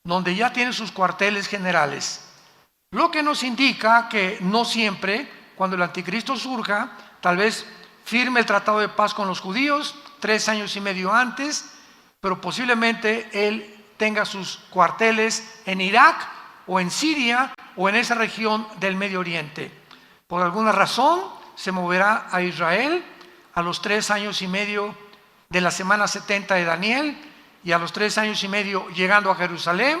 donde ya tiene sus cuarteles generales, lo que nos indica que no siempre, cuando el anticristo surja, tal vez firme el tratado de paz con los judíos 3 años y medio antes, pero posiblemente él tenga sus cuarteles en Irak o en Siria o en esa región del Medio Oriente. Por alguna razón se moverá a Israel a los 3 años y medio de la semana 70 de Daniel, y a los 3 años y medio llegando a Jerusalén,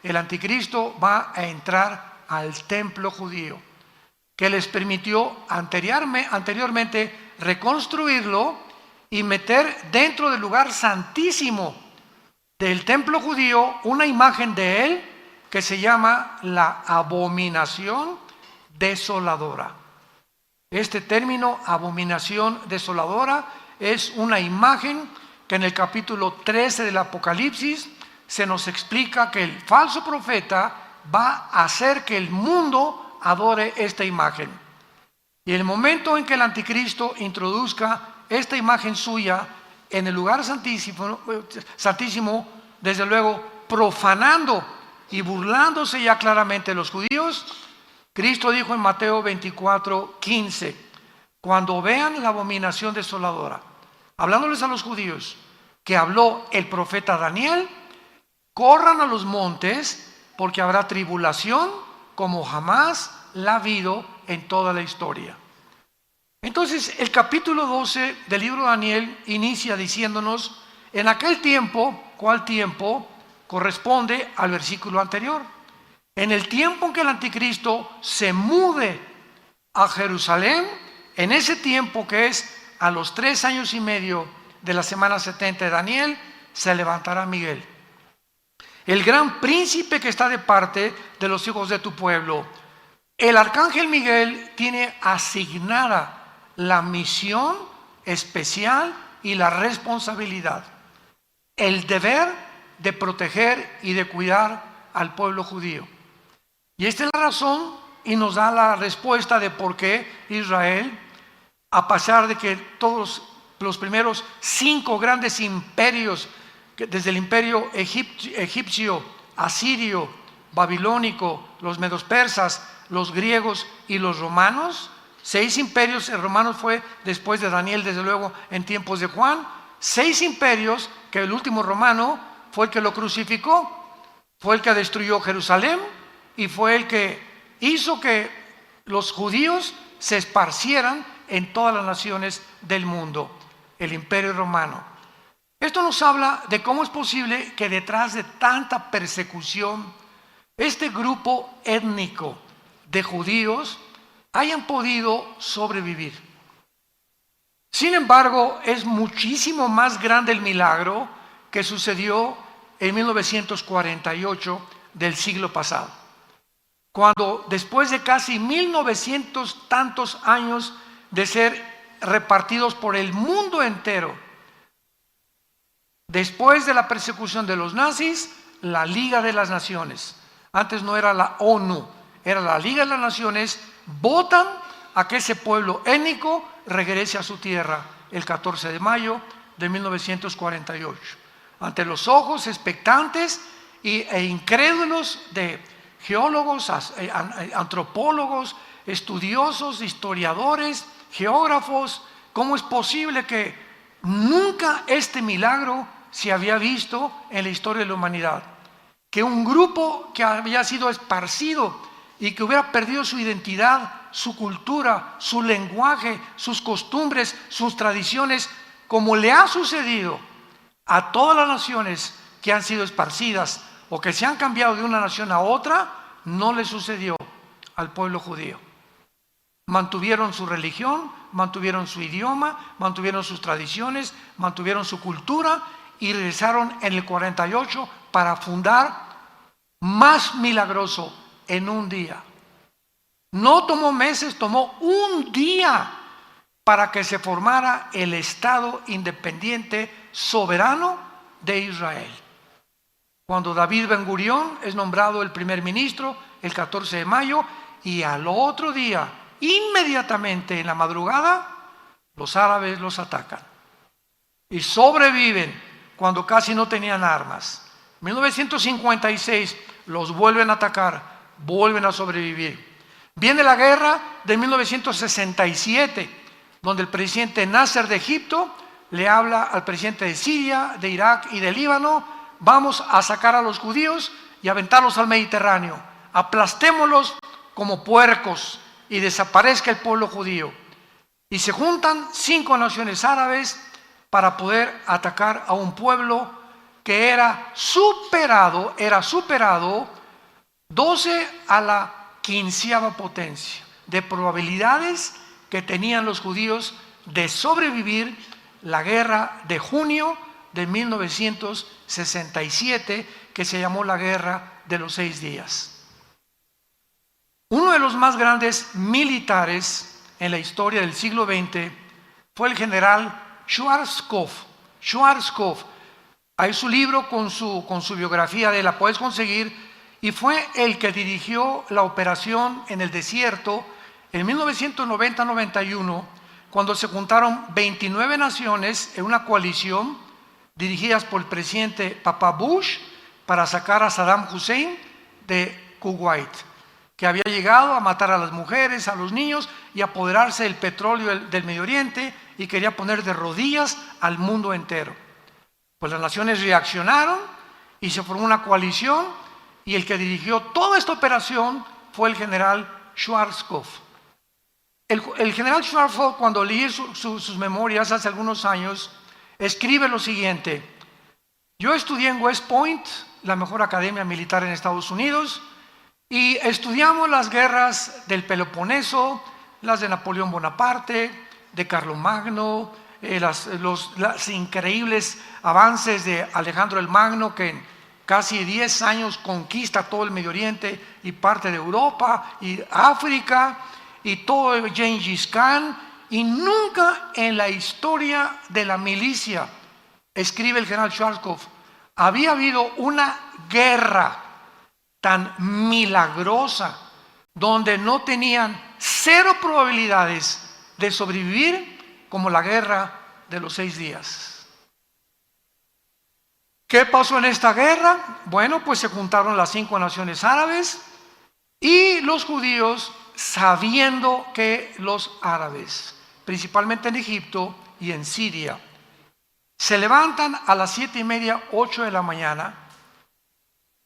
el anticristo va a entrar al templo judío, que les permitió anteriormente reconstruirlo y meter dentro del lugar santísimo del templo judío una imagen de él que se llama la abominación desoladora. Este término, abominación desoladora, es una imagen que en el capítulo 13 del Apocalipsis se nos explica que el falso profeta va a hacer que el mundo adore esta imagen. Y el momento en que el anticristo introduzca esta imagen suya en el lugar santísimo, desde luego profanando y burlándose ya claramente de los judíos, Cristo dijo en Mateo 24:15, cuando vean la abominación desoladora, hablándoles a los judíos, que habló el profeta Daniel, corran a los montes, porque habrá tribulación como jamás la ha habido en toda la historia. Entonces, el capítulo 12 del libro de Daniel inicia diciéndonos, en aquel tiempo, ¿cuál tiempo? Corresponde al versículo anterior. En el tiempo en que el anticristo se mude a Jerusalén, en ese tiempo que es a los 3 años y medio de la semana 70 de Daniel, se levantará Miguel, el gran príncipe que está de parte de los hijos de tu pueblo. El arcángel Miguel tiene asignada la misión especial y la responsabilidad, el deber de proteger y de cuidar al pueblo judío. Y esta es la razón y nos da la respuesta de por qué Israel, a pesar de que todos los primeros 5 grandes imperios, desde el imperio egipcio, asirio, babilónico, los medos persas, los griegos y los romanos, 6 imperios, el romano fue después de Daniel, desde luego en tiempos de Juan, 6 imperios, que el último romano fue el que lo crucificó, fue el que destruyó Jerusalén y fue el que hizo que los judíos se esparcieran en todas las naciones del mundo, el imperio romano. Esto nos habla de cómo es posible que detrás de tanta persecución, este grupo étnico de judíos hayan podido sobrevivir. Sin embargo, es muchísimo más grande el milagro que sucedió en 1948 del siglo pasado, cuando después de casi 1900 tantos años de ser repartidos por el mundo entero, después de la persecución de los nazis, la Liga de las Naciones, antes no era la ONU, era la Liga de las Naciones, votan a que ese pueblo étnico regrese a su tierra el 14 de mayo de 1948. Ante los ojos expectantes e incrédulos de geólogos, antropólogos, estudiosos, historiadores, geógrafos, ¿cómo es posible que nunca este milagro se había visto en la historia de la humanidad? Que un grupo que había sido esparcido y que hubiera perdido su identidad, su cultura, su lenguaje, sus costumbres, sus tradiciones, como le ha sucedido a todas las naciones que han sido esparcidas o que se han cambiado de una nación a otra, no le sucedió al pueblo judío. Mantuvieron su religión, mantuvieron su idioma, mantuvieron sus tradiciones, mantuvieron su cultura y regresaron en el 48 para fundar más milagroso en un día. No tomó meses, tomó un día para que se formara el Estado independiente soberano de Israel. Cuando David Ben Gurión es nombrado el primer ministro el 14 de mayo y al otro día, inmediatamente en la madrugada, los árabes los atacan y sobreviven cuando casi no tenían armas. En 1956 los vuelven a atacar, vuelven a sobrevivir. Viene la guerra de 1967, donde el presidente Nasser de Egipto le habla al presidente de Siria, de Irak y de Líbano: vamos a sacar a los judíos y aventarlos al Mediterráneo, aplastémoslos como puercos y desaparezca el pueblo judío. Y se juntan 5 naciones árabes para poder atacar a un pueblo que era superado 12 a la 15ª potencia de probabilidades que tenían los judíos de sobrevivir la guerra de junio de 1967, que se llamó la Guerra de los 6 días. Uno de los más grandes militares en la historia del siglo XX fue el general Schwarzkopf. Hay su libro con su biografía de él, la puedes conseguir, y fue el que dirigió la operación en el desierto en 1990-91, cuando se juntaron 29 naciones en una coalición dirigidas por el presidente Papa Bush para sacar a Saddam Hussein de Kuwait, que había llegado a matar a las mujeres, a los niños y apoderarse del petróleo del Medio Oriente, y quería poner de rodillas al mundo entero. Pues las naciones reaccionaron y se formó una coalición, y el que dirigió toda esta operación fue el general Schwarzkopf. El general Schwarzkopf, cuando leí sus memorias hace algunos años, escribe lo siguiente: yo estudié en West Point, la mejor academia militar en Estados Unidos, y estudiamos las guerras del Peloponeso, las de Napoleón Bonaparte, de Carlomagno, los increíbles avances de Alejandro el Magno, que en casi 10 años conquista todo el Medio Oriente y parte de Europa y África, y todo Gengis Khan, y nunca en la historia de la milicia, escribe el general Schwarzkopf, había habido una guerra tan milagrosa, donde no tenían 0 probabilidades de sobrevivir, como la guerra de los 6 días. ¿Qué pasó en esta guerra? Bueno, pues se juntaron las 5 naciones árabes y los judíos, sabiendo que los árabes, principalmente en Egipto y en Siria, se levantan a las 7:30, 8 de la mañana,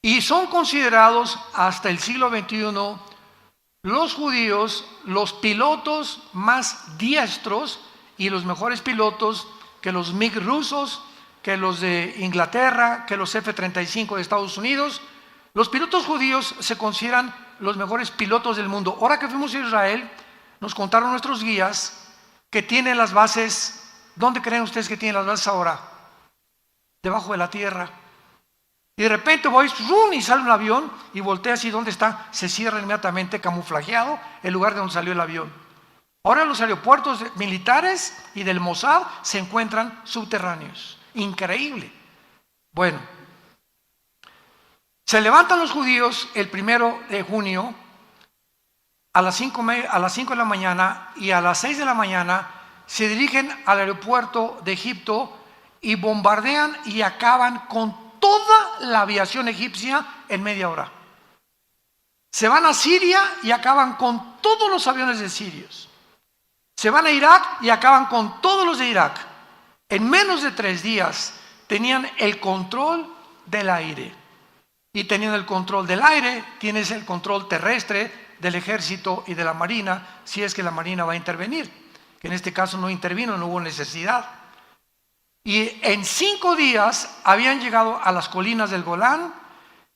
y son considerados hasta el siglo XXI los judíos los pilotos más diestros y los mejores pilotos que los MiG rusos, que los de Inglaterra, que los F-35 de Estados Unidos, Los pilotos judíos se consideran los mejores pilotos del mundo. Ahora que fuimos a Israel, nos contaron nuestros guías que tienen las bases. ¿Dónde creen ustedes que tienen las bases ahora? Debajo de la tierra. Y de repente voy, ¡zum!, y sale un avión y voltea así, ¿dónde está? Se cierra inmediatamente, camuflajeado, el lugar de donde salió el avión. Ahora los aeropuertos militares y del Mossad se encuentran subterráneos. Increíble. Bueno, se levantan los judíos el 1 de junio a las 5 de la mañana, y a las 6 de la mañana se dirigen al aeropuerto de Egipto y bombardean y acaban con toda la aviación egipcia en media hora. Se van a Siria y acaban con todos los aviones de sirios. Se van a Irak y acaban con todos los de Irak. En menos de 3 días tenían el control del aire. Y teniendo el control del aire, tienes el control terrestre del ejército y de la marina, si es que la marina va a intervenir. Que en este caso no intervino, no hubo necesidad. Y en 5 días habían llegado a las colinas del Golán,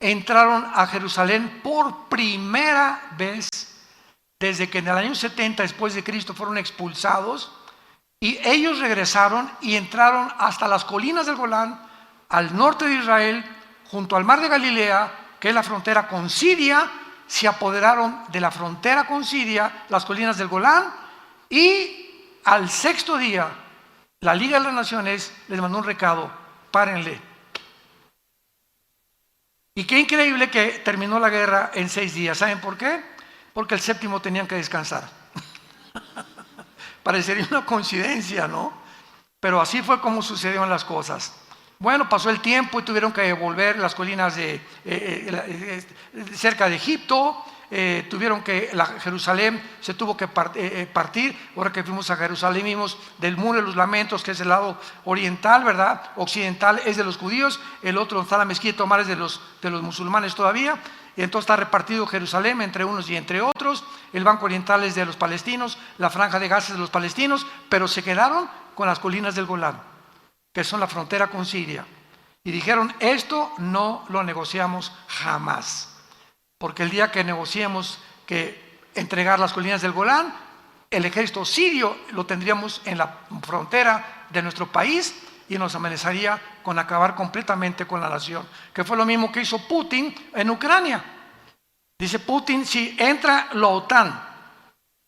entraron a Jerusalén por primera vez desde que en el año 70 después de Cristo fueron expulsados, y ellos regresaron y entraron hasta las colinas del Golán, al norte de Israel, junto al mar de Galilea, que es la frontera con Siria. Se apoderaron de la frontera con Siria, las colinas del Golán, y al 6.º día, la Liga de las Naciones les mandó un recado: párenle. Y qué increíble que terminó la guerra en 6 días. ¿Saben por qué? Porque el 7.º tenían que descansar. Parecería una coincidencia, ¿no? Pero así fue como sucedieron las cosas. Bueno, pasó el tiempo y tuvieron que volver las colinas cerca de Egipto. Tuvieron que, Jerusalén se tuvo que partir. Ahora que fuimos a Jerusalén vimos del Muro de los Lamentos, que es el lado oriental, ¿verdad? Occidental es de los judíos, el otro donde está la mezquita Omar es de los musulmanes todavía. Y entonces está repartido Jerusalén entre unos y entre otros. El banco oriental es de los palestinos, la franja de Gaza es de los palestinos, pero se quedaron con las colinas del Golán, que son la frontera con Siria. Y dijeron: esto no lo negociamos jamás, porque el día que negociemos que entregar las colinas del Golán, el ejército sirio lo tendríamos en la frontera de nuestro país y nos amenazaría con acabar completamente con la nación, que fue lo mismo que hizo Putin en Ucrania. Dice Putin: si entra la OTAN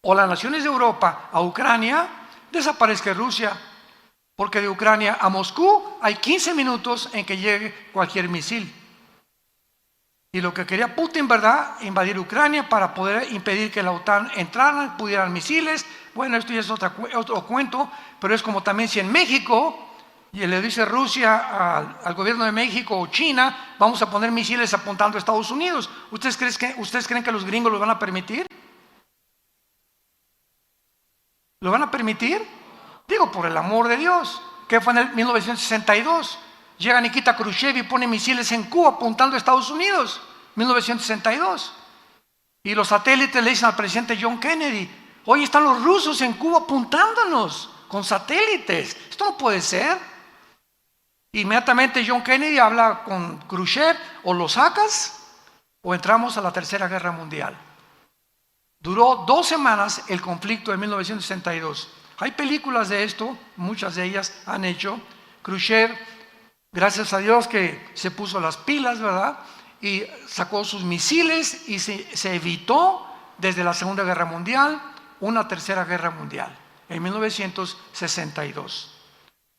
o las naciones de Europa a Ucrania, desaparezca Rusia, porque de Ucrania a Moscú hay 15 minutos en que llegue cualquier misil. Y lo que quería Putin, ¿verdad?, invadir Ucrania para poder impedir que la OTAN entrara, pudieran misiles. Bueno, esto ya es otro cuento, pero es como también si en México y le dice Rusia al gobierno de México o China: vamos a poner misiles apuntando a Estados Unidos. ¿Ustedes creen que los gringos lo van a permitir? ¿Lo van a permitir? Digo, por el amor de Dios. ¿Qué fue en el 1962? Llega Nikita Khrushchev y pone misiles en Cuba apuntando a Estados Unidos. 1962. Y los satélites le dicen al presidente John Kennedy: hoy están los rusos en Cuba apuntándonos con satélites. Esto no puede ser. Inmediatamente John Kennedy habla con Khrushchev: o lo sacas o entramos a la Tercera Guerra Mundial. Duró 2 semanas el conflicto de 1962. Hay películas de esto, muchas de ellas han hecho. Khrushchev, gracias a Dios que se puso las pilas, ¿verdad?, y sacó sus misiles y se evitó desde la Segunda Guerra Mundial una Tercera Guerra Mundial en 1962.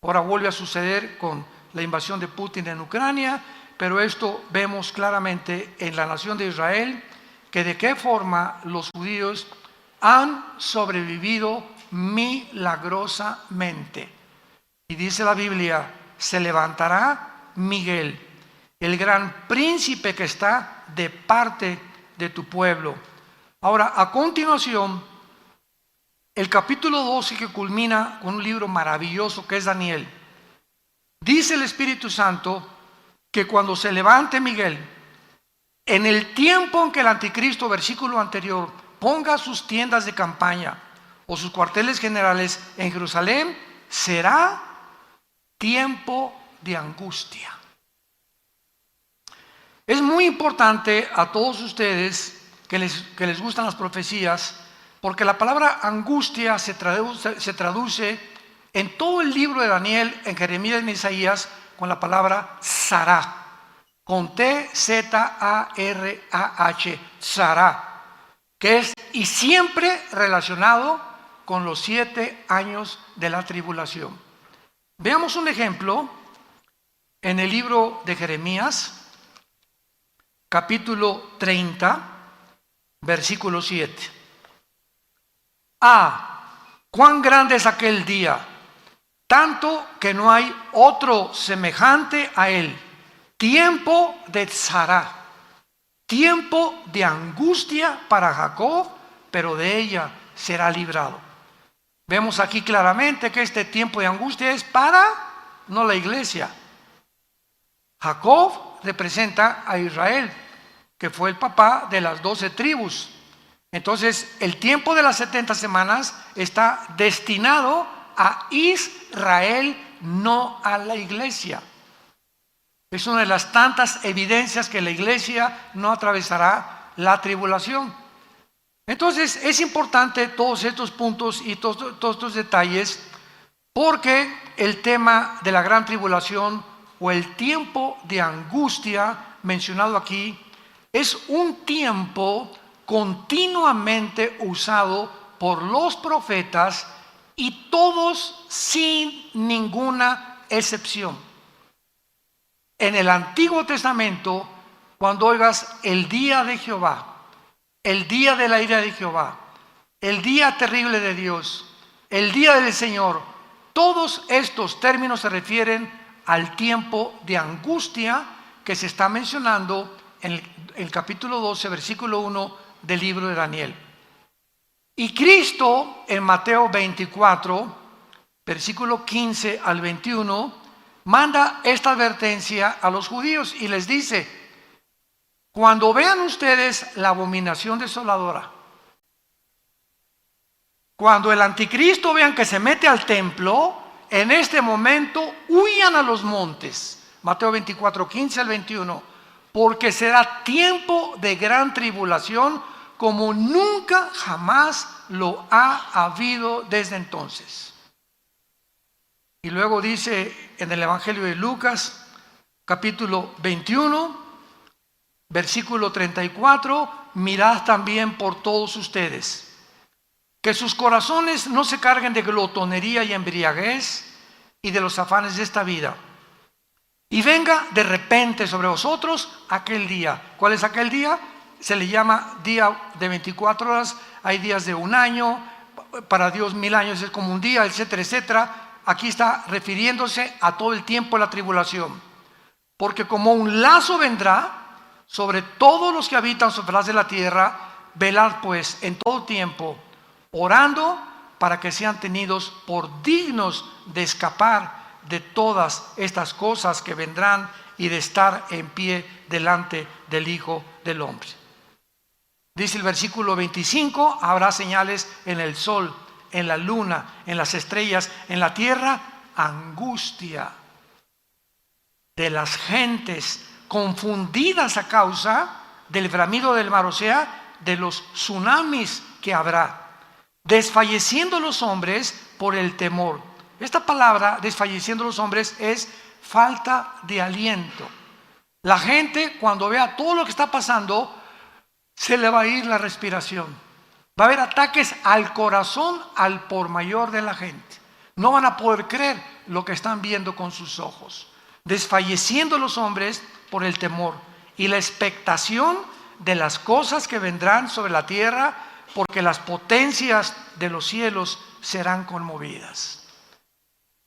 Ahora vuelve a suceder con la invasión de Putin en Ucrania, pero esto vemos claramente en la nación de Israel, que de qué forma los judíos han sobrevivido milagrosamente. Y dice la Biblia: se levantará Miguel, el gran príncipe que está de parte de tu pueblo. Ahora, a continuación, el capítulo 12, que culmina con un libro maravilloso que es Daniel. Dice el Espíritu Santo que cuando se levante Miguel, en el tiempo en que el anticristo, versículo anterior, ponga sus tiendas de campaña o sus cuarteles generales en Jerusalén, será tiempo de angustia. Es muy importante a todos ustedes que les gustan las profecías, porque la palabra angustia se traduce en todo el libro de Daniel, en Jeremías y en Isaías, con la palabra Sarah, con T-Z-A-R-A-H, Sarah, que es y siempre relacionado con los 7 años de la tribulación. Veamos un ejemplo en el libro de Jeremías, capítulo 30, versículo 7. Cuán grande es aquel día, tanto que no hay otro semejante a él. Tiempo de tzará, tiempo de angustia para Jacob, pero de ella será librado. Vemos aquí claramente que este tiempo de angustia es para, no la iglesia. Jacob representa a Israel, que fue el papá de las 12 tribus. Entonces, el tiempo de las 70 semanas está destinado a Israel, no a la iglesia. Es una de las tantas evidencias que la iglesia no atravesará la tribulación. Entonces, es importante todos estos puntos y todos estos detalles, porque el tema de la gran tribulación o el tiempo de angustia mencionado aquí es un tiempo continuamente usado por los profetas y todos sin ninguna excepción. En el Antiguo Testamento, cuando oigas el día de Jehová, el día de la ira de Jehová, el día terrible de Dios, el día del Señor, todos estos términos se refieren al tiempo de angustia que se está mencionando en el capítulo 12, versículo 1 del libro de Daniel. Y Cristo en Mateo 24, versículo 15 al 21, manda esta advertencia a los judíos y les dice: cuando vean ustedes la abominación desoladora, cuando el anticristo vean que se mete al templo, en este momento huyan a los montes. Mateo 24, 15 al 21, porque será tiempo de gran tribulación como nunca jamás lo ha habido desde entonces. Y luego dice en el Evangelio de Lucas, capítulo 21, versículo 34, mirad también por todos ustedes, que sus corazones no se carguen de glotonería y embriaguez y de los afanes de esta vida. Y venga de repente sobre vosotros aquel día. ¿Cuál es aquel día? Se le llama día de 24 horas, hay días de un año, para Dios 1000 años es como un día, etcétera, etcétera. Aquí está refiriéndose a todo el tiempo de la tribulación. Porque como un lazo vendrá sobre todos los que habitan sobre la faz de la tierra, velad pues en todo tiempo, orando para que sean tenidos por dignos de escapar de todas estas cosas que vendrán y de estar en pie delante del Hijo del Hombre. Dice el versículo 25, habrá señales en el sol, en la luna, en las estrellas, en la tierra, angustia de las gentes confundidas a causa del bramido del mar, o sea, de los tsunamis que habrá, desfalleciendo los hombres por el temor. Esta palabra, desfalleciendo los hombres, es falta de aliento. La gente, cuando vea todo lo que está pasando, se le va a ir la respiración. Va a haber ataques al corazón al por mayor de la gente. No van a poder creer lo que están viendo con sus ojos. Desfalleciendo los hombres por el temor y la expectación de las cosas que vendrán sobre la tierra, porque las potencias de los cielos serán conmovidas.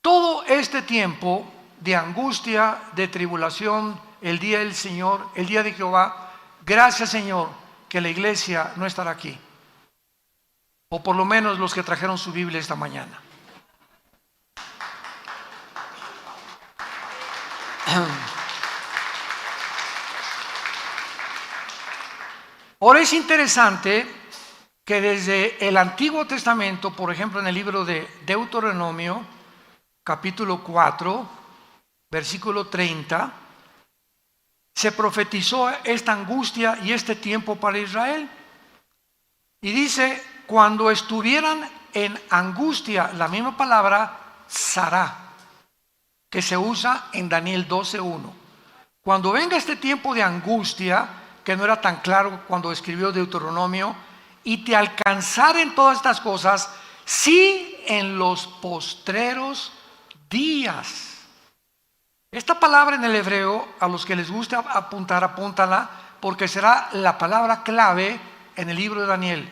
Todo este tiempo de angustia, de tribulación, el día del Señor, el día de Jehová, gracias Señor que la iglesia no estará aquí, o por lo menos los que trajeron su Biblia esta mañana. Ahora es interesante que desde el Antiguo Testamento, por ejemplo en el libro de Deuteronomio, capítulo 4, versículo 30, se profetizó esta angustia y este tiempo para Israel. Y dice, cuando estuvieran en angustia, la misma palabra Sará, que se usa en Daniel 12:1. Cuando venga este tiempo de angustia, que no era tan claro cuando escribió Deuteronomio, y te alcanzaren todas estas cosas, sí en los postreros días. Esta palabra en el hebreo, a los que les gusta apuntar, apúntala, porque será la palabra clave en el libro de Daniel.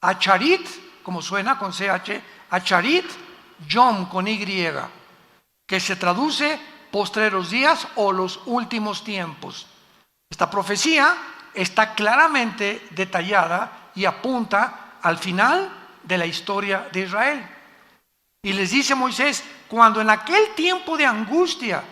Acharit, como suena con CH, Acharit, Yom con Y, que se traduce postreros días o los últimos tiempos. Esta profecía está claramente detallada y apunta al final de la historia de Israel. Y les dice Moisés, cuando en aquel tiempo de angustia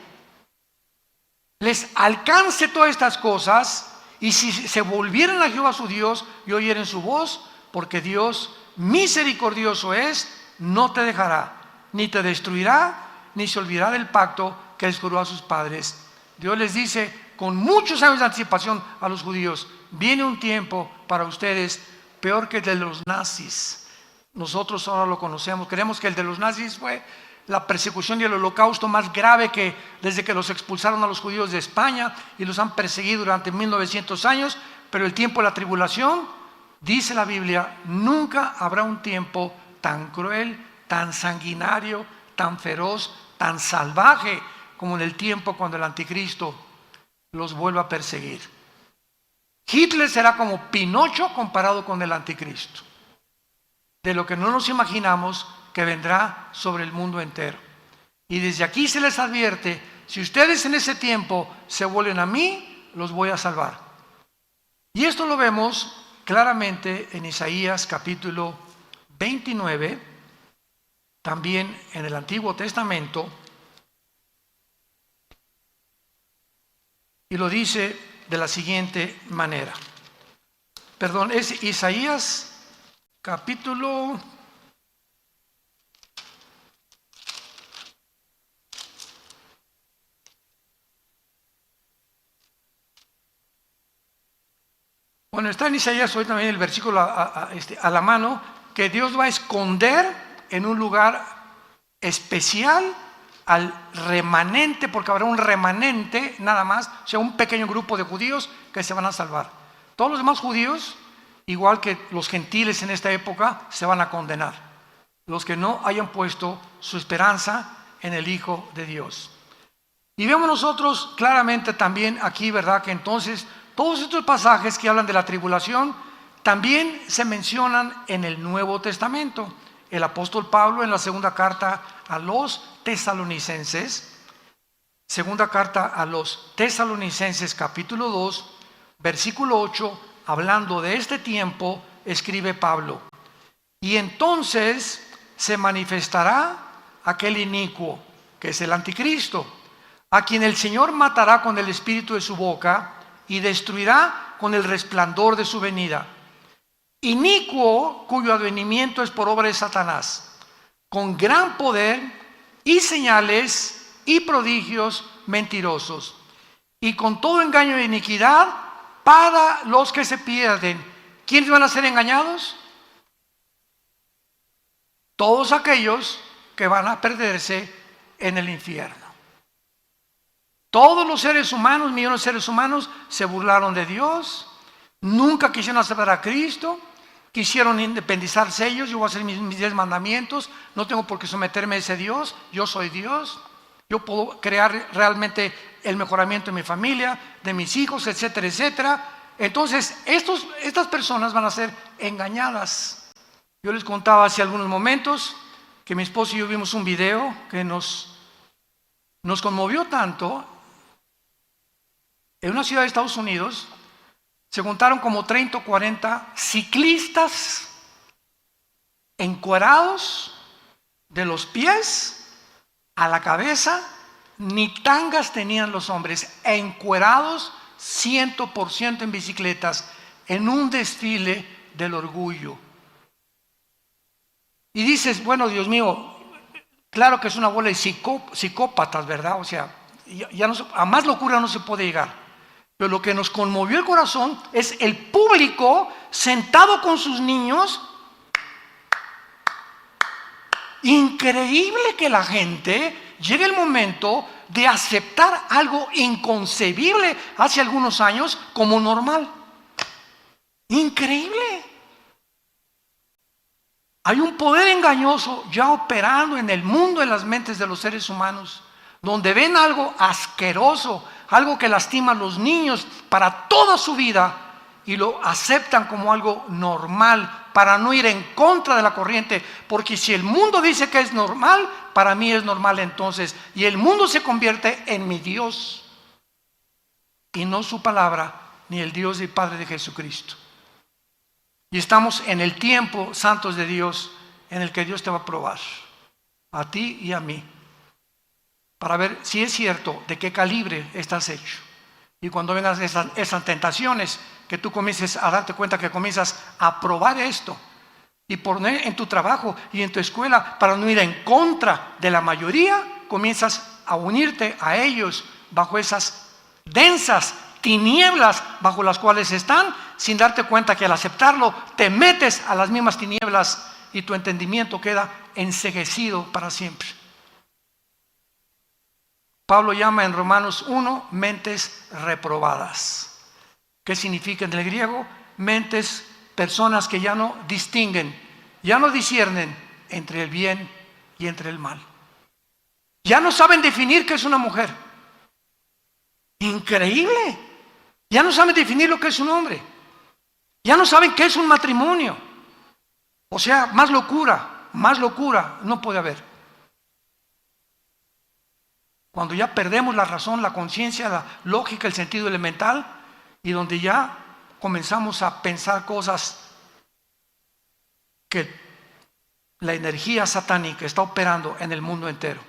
les alcance todas estas cosas, y si se volvieran a Jehová su Dios y oyeren su voz, porque Dios misericordioso es, no te dejará, ni te destruirá, ni se olvidará del pacto que les juró a sus padres. Dios les dice con muchos años de anticipación a los judíos, viene un tiempo para ustedes peor que el de los nazis. Nosotros ahora lo conocemos, creemos que el de los nazis fue la persecución y el holocausto más grave que desde que los expulsaron a los judíos de España y los han perseguido durante 1900 años, pero el tiempo de la tribulación, dice la Biblia, nunca habrá un tiempo tan cruel, tan sanguinario, tan feroz, tan salvaje como en el tiempo cuando el anticristo los vuelva a perseguir. Hitler será como Pinocho comparado con el anticristo, de lo que no nos imaginamos que vendrá sobre el mundo entero. Y desde aquí se les advierte, si ustedes en ese tiempo se vuelven a mí, los voy a salvar. Y esto lo vemos claramente en Isaías capítulo 29, también en el Antiguo Testamento, y lo dice de la siguiente manera. Perdón, es Isaías capítulo 29. Bueno, está en Isaías hoy también el versículo a la mano, que Dios va a esconder en un lugar especial al remanente, porque habrá un remanente nada más, o sea, un pequeño grupo de judíos que se van a salvar. Todos los demás judíos, igual que los gentiles en esta época, se van a condenar. Los que no hayan puesto su esperanza en el Hijo de Dios. Y vemos nosotros claramente también aquí, ¿verdad?, que entonces todos estos pasajes que hablan de la tribulación también se mencionan en el Nuevo Testamento. El apóstol Pablo en la segunda carta a los Tesalonicenses, segunda carta a los Tesalonicenses capítulo 2, versículo 8, hablando de este tiempo, escribe Pablo: y entonces se manifestará aquel inicuo, que es el anticristo, a quien el Señor matará con el espíritu de su boca y destruirá con el resplandor de su venida. Inicuo, cuyo advenimiento es por obra de Satanás, con gran poder y señales y prodigios mentirosos, y con todo engaño de iniquidad para los que se pierden. ¿Quiénes van a ser engañados? Todos aquellos que van a perderse en el infierno. Todos los seres humanos, millones de seres humanos, se burlaron de Dios, nunca quisieron aceptar a Cristo, quisieron independizarse ellos. Yo voy a hacer mis 10 mandamientos, no tengo por qué someterme a ese Dios, yo soy Dios, yo puedo crear realmente el mejoramiento de mi familia, de mis hijos, etcétera, etcétera. Entonces, estas personas van a ser engañadas. Yo les contaba hace algunos momentos que mi esposo y yo vimos un video que nos conmovió tanto. En una ciudad de Estados Unidos se juntaron como 30 o 40 ciclistas encuerados de los pies a la cabeza, ni tangas tenían los hombres, encuerados 100% en bicicletas, en un desfile del orgullo. Y dices, bueno, Dios mío, claro que es una bola de psicópatas, ¿verdad? O sea, ya no, a más locura no se puede llegar. Pero lo que nos conmovió el corazón es el público sentado con sus niños. Increíble que la gente llegue el momento de aceptar algo inconcebible hace algunos años como normal. Increíble. Hay un poder engañoso ya operando en el mundo, en las mentes de los seres humanos, donde ven algo asqueroso, algo que lastima a los niños para toda su vida y lo aceptan como algo normal para no ir en contra de la corriente, porque si el mundo dice que es normal, para mí es normal entonces, y el mundo se convierte en mi Dios y no su palabra, ni el Dios y Padre de Jesucristo. Y estamos en el tiempo, santos de Dios, en el que Dios te va a probar, a ti y a mí, para ver si es cierto de qué calibre estás hecho. Y cuando vengan esas tentaciones, que tú comiences a darte cuenta que comienzas a probar esto y poner en tu trabajo y en tu escuela para no ir en contra de la mayoría, comienzas a unirte a ellos bajo esas densas tinieblas bajo las cuales están, sin darte cuenta que al aceptarlo te metes a las mismas tinieblas y tu entendimiento queda enceguecido para siempre. Pablo llama en Romanos 1 mentes reprobadas. ¿Qué significa en el griego? Mentes, personas que ya no distinguen, ya no disciernen entre el bien y entre el mal. Ya no saben definir qué es una mujer. Increíble. Ya no saben definir lo que es un hombre. Ya no saben qué es un matrimonio. O sea, más locura no puede haber. Cuando ya perdemos la razón, la conciencia, la lógica, el sentido elemental, y donde ya comenzamos a pensar cosas que la energía satánica está operando en el mundo entero.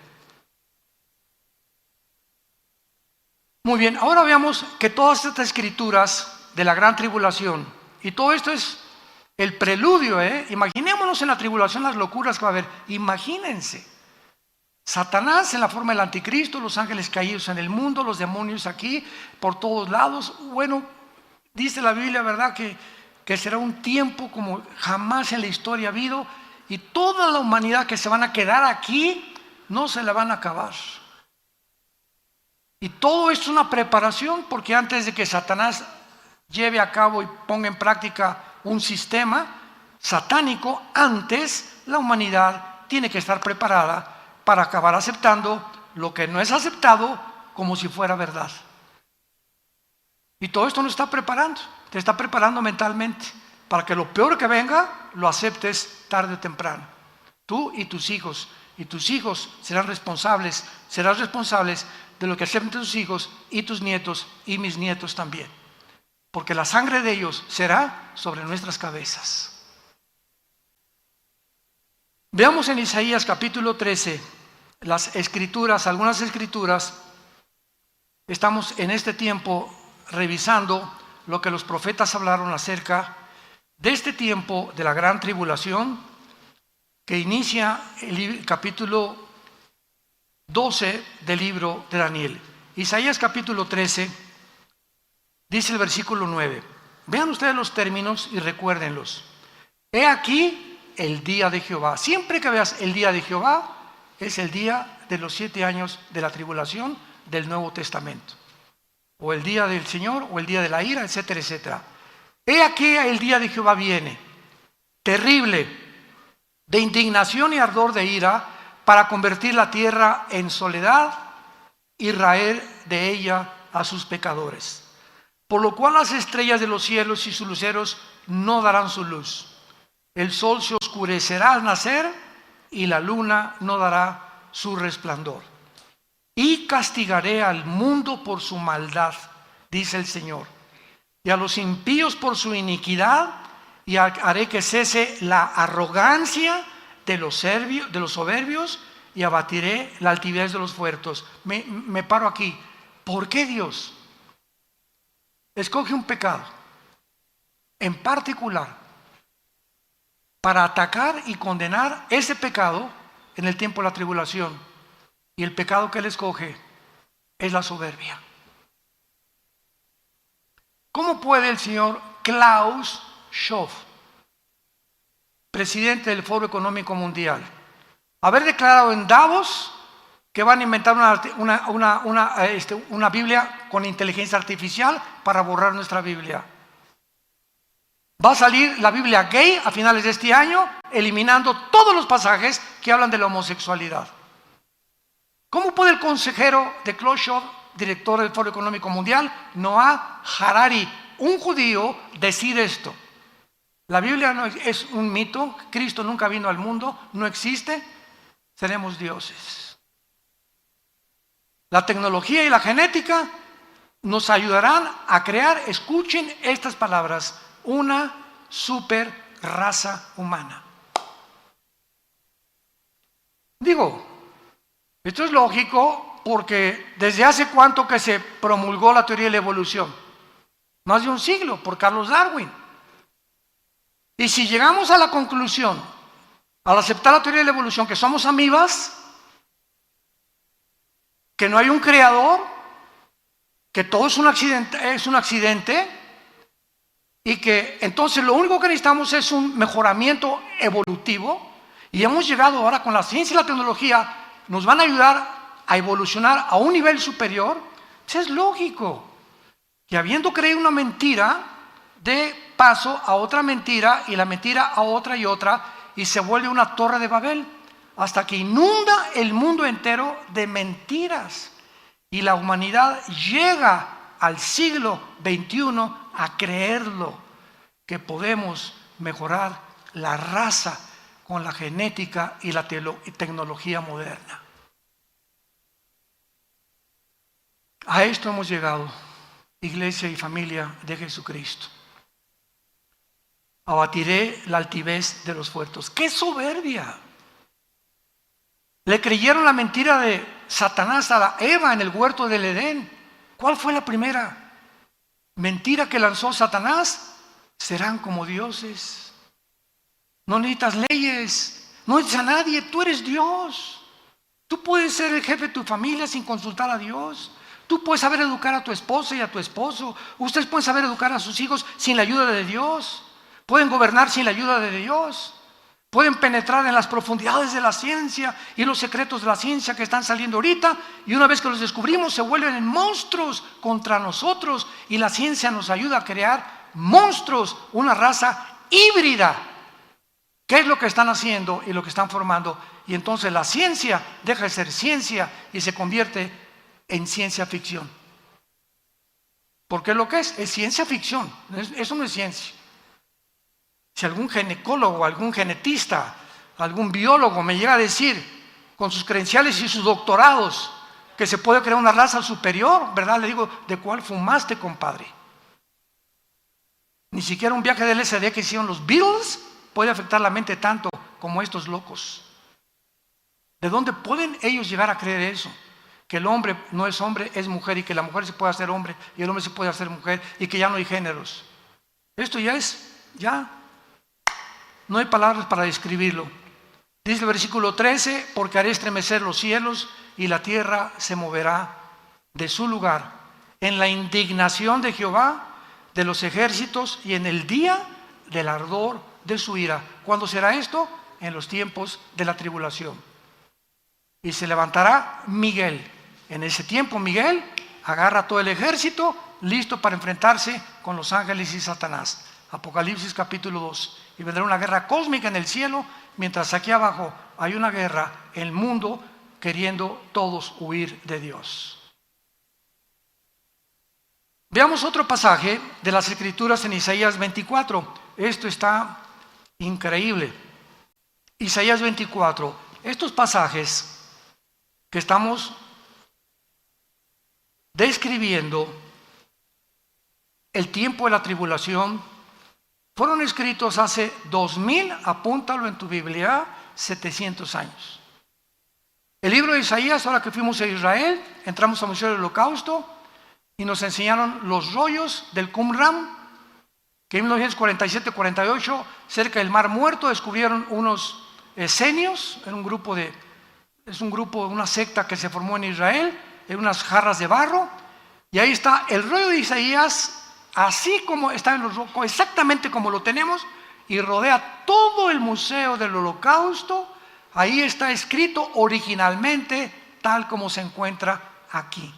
Muy bien, ahora veamos que todas estas escrituras de la gran tribulación, y todo esto es el preludio, imaginémonos en la tribulación las locuras que va a haber, imagínense. Satanás en la forma del anticristo, los ángeles caídos en el mundo, los demonios aquí, por todos lados. Bueno, dice la Biblia, ¿verdad? Que será un tiempo como jamás en la historia ha habido, y toda la humanidad que se van a quedar aquí, no se la van a acabar. Y todo esto es una preparación, porque antes de que Satanás lleve a cabo y ponga en práctica un sistema satánico, antes la humanidad tiene que estar preparada para acabar aceptando lo que no es aceptado como si fuera verdad. Y todo esto nos está preparando, te está preparando mentalmente para que lo peor que venga lo aceptes tarde o temprano. Tú y tus hijos serán responsables, serás responsables de lo que acepten tus hijos y tus nietos y mis nietos también, porque la sangre de ellos será sobre nuestras cabezas. Veamos en Isaías capítulo 13 las escrituras, algunas escrituras. Estamos en este tiempo revisando lo que los profetas hablaron acerca de este tiempo de la gran tribulación que inicia el capítulo 12 del libro de Daniel. Isaías capítulo 13 dice el versículo 9. Vean ustedes los términos y recuérdenlos. He aquí el día de Jehová. Siempre que veas el día de Jehová, es el día de los 7 años de la tribulación del Nuevo Testamento, o el día del Señor, o el día de la ira, etcétera, etcétera. He aquí el día de Jehová viene, terrible, de indignación y ardor de ira, para convertir la tierra en soledad y raer de ella a sus pecadores. Por lo cual las estrellas de los cielos y sus luceros no darán su luz. El sol se oscurecerá al nacer y la luna no dará su resplandor. Y castigaré al mundo por su maldad, dice el Señor, y a los impíos por su iniquidad, y haré que cese la arrogancia de los soberbios, y abatiré la altivez de los fuertes. Me paro aquí. ¿Por qué Dios escoge un pecado en particular para atacar y condenar ese pecado en el tiempo de la tribulación? Y el pecado que Él escoge es la soberbia. ¿Cómo puede el señor Klaus Schwab, presidente del Foro Económico Mundial, haber declarado en Davos que van a inventar una Biblia con inteligencia artificial para borrar nuestra Biblia? Va a salir la Biblia gay a finales de este año, eliminando todos los pasajes que hablan de la homosexualidad. ¿Cómo puede el consejero de Klaus Schwab, director del Foro Económico Mundial, Noah Harari, un judío, decir esto? La Biblia no es un mito, Cristo nunca vino al mundo, no existe, seremos dioses. La tecnología y la genética nos ayudarán a crear, escuchen estas palabras, una super raza humana. Digo, esto es lógico porque desde hace cuánto que se promulgó la teoría de la evolución, más de un siglo, por Carlos Darwin. Y si llegamos a la conclusión, al aceptar la teoría de la evolución, que somos amibas, que no hay un creador, que todo es un accidente, y que entonces lo único que necesitamos es un mejoramiento evolutivo, y hemos llegado ahora con la ciencia y la tecnología, nos van a ayudar a evolucionar a un nivel superior, pues es lógico que habiendo creído una mentira, dé paso a otra mentira y la mentira a otra y otra, y se vuelve una torre de Babel, hasta que inunda el mundo entero de mentiras. Y la humanidad llega al siglo XXI a creerlo, que podemos mejorar la raza con la genética y la tecnología moderna. A esto hemos llegado, iglesia y familia de Jesucristo. Abatiré la altivez de los fuertes. ¡Qué soberbia! Le creyeron la mentira de Satanás a Eva en el huerto del Edén. ¿Cuál fue la primera mentira que lanzó Satanás? Serán como dioses. No necesitas leyes, no necesitas a nadie, tú eres Dios. Tú puedes ser el jefe de tu familia sin consultar a Dios. Tú puedes saber educar a tu esposa y a tu esposo. Ustedes pueden saber educar a sus hijos sin la ayuda de Dios. Pueden gobernar sin la ayuda de Dios. Pueden penetrar en las profundidades de la ciencia y los secretos de la ciencia que están saliendo ahorita, y una vez que los descubrimos se vuelven en monstruos contra nosotros, y la ciencia nos ayuda a crear monstruos, una raza híbrida. ¿Qué es lo que están haciendo y lo que están formando? Y entonces la ciencia deja de ser ciencia y se convierte en ciencia ficción. Porque lo que es ciencia ficción, eso no es ciencia. Si algún ginecólogo, algún genetista, algún biólogo me llega a decir, con sus credenciales y sus doctorados, que se puede crear una raza superior, ¿verdad? Le digo, ¿de cuál fumaste, compadre? Ni siquiera un viaje del LSD que hicieron los Beatles puede afectar la mente tanto como estos locos. ¿De dónde pueden ellos llegar a creer eso? Que el hombre no es hombre, es mujer, y que la mujer se puede hacer hombre y el hombre se puede hacer mujer, y que ya no hay géneros. Esto ya no hay palabras para describirlo. Dice el versículo 13, porque haré estremecer los cielos y la tierra se moverá de su lugar en la indignación de Jehová de los ejércitos y en el día del ardor de su ira. ¿Cuándo será esto? En los tiempos de la tribulación. Y se levantará Miguel. En ese tiempo Miguel agarra todo el ejército listo para enfrentarse con los ángeles y Satanás. Apocalipsis capítulo 2. Y vendrá una guerra cósmica en el cielo, mientras aquí abajo hay una guerra en el mundo queriendo todos huir de Dios. Veamos otro pasaje de las Escrituras en Isaías 24. Esto está increíble. Isaías 24. Estos pasajes que estamos describiendo el tiempo de la tribulación fueron escritos hace 2000, apúntalo en tu Biblia, 700 años. El libro de Isaías, ahora que fuimos a Israel, entramos al Museo del Holocausto y nos enseñaron los rollos del Qumran, que en 1947-48, cerca del Mar Muerto, descubrieron unos esenios, es un grupo, una secta que se formó en Israel, en unas jarras de barro, y ahí está el rollo de Isaías así como está en los rocos, exactamente como lo tenemos, y rodea todo el museo del Holocausto. Ahí está escrito originalmente tal como se encuentra aquí.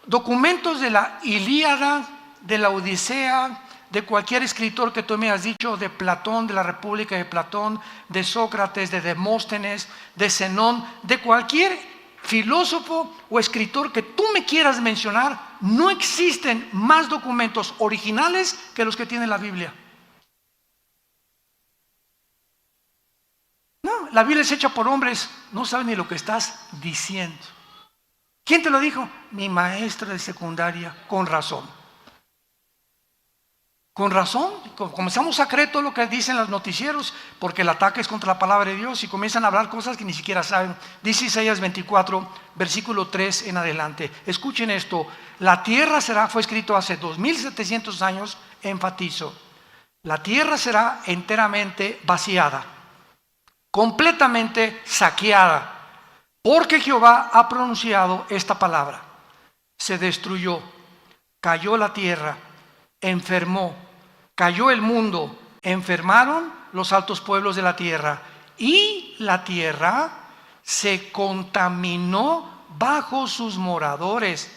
Documentos de la Ilíada, de la Odisea, de cualquier escritor que tú me has dicho, de Platón, de la República de Platón, de Sócrates, de Demóstenes, de Zenón, de cualquier filósofo o escritor que tú me quieras mencionar, no existen más documentos originales que los que tiene la Biblia. No, la Biblia es hecha por hombres, no saben ni lo que estás diciendo. ¿Quién te lo dijo? Mi maestra de secundaria, con razón. Con razón, comenzamos a creer todo lo que dicen los noticieros, porque el ataque es contra la palabra de Dios y comienzan a hablar cosas que ni siquiera saben. Dice Isaías 24, versículo 3 en adelante. Escuchen esto: la tierra será, fue escrito hace 2700 años, enfatizo, la tierra será enteramente vaciada, completamente saqueada, porque Jehová ha pronunciado esta palabra. Se destruyó, cayó la tierra, enfermó, cayó el mundo, enfermaron los altos pueblos de la tierra, y la tierra se contaminó bajo sus moradores.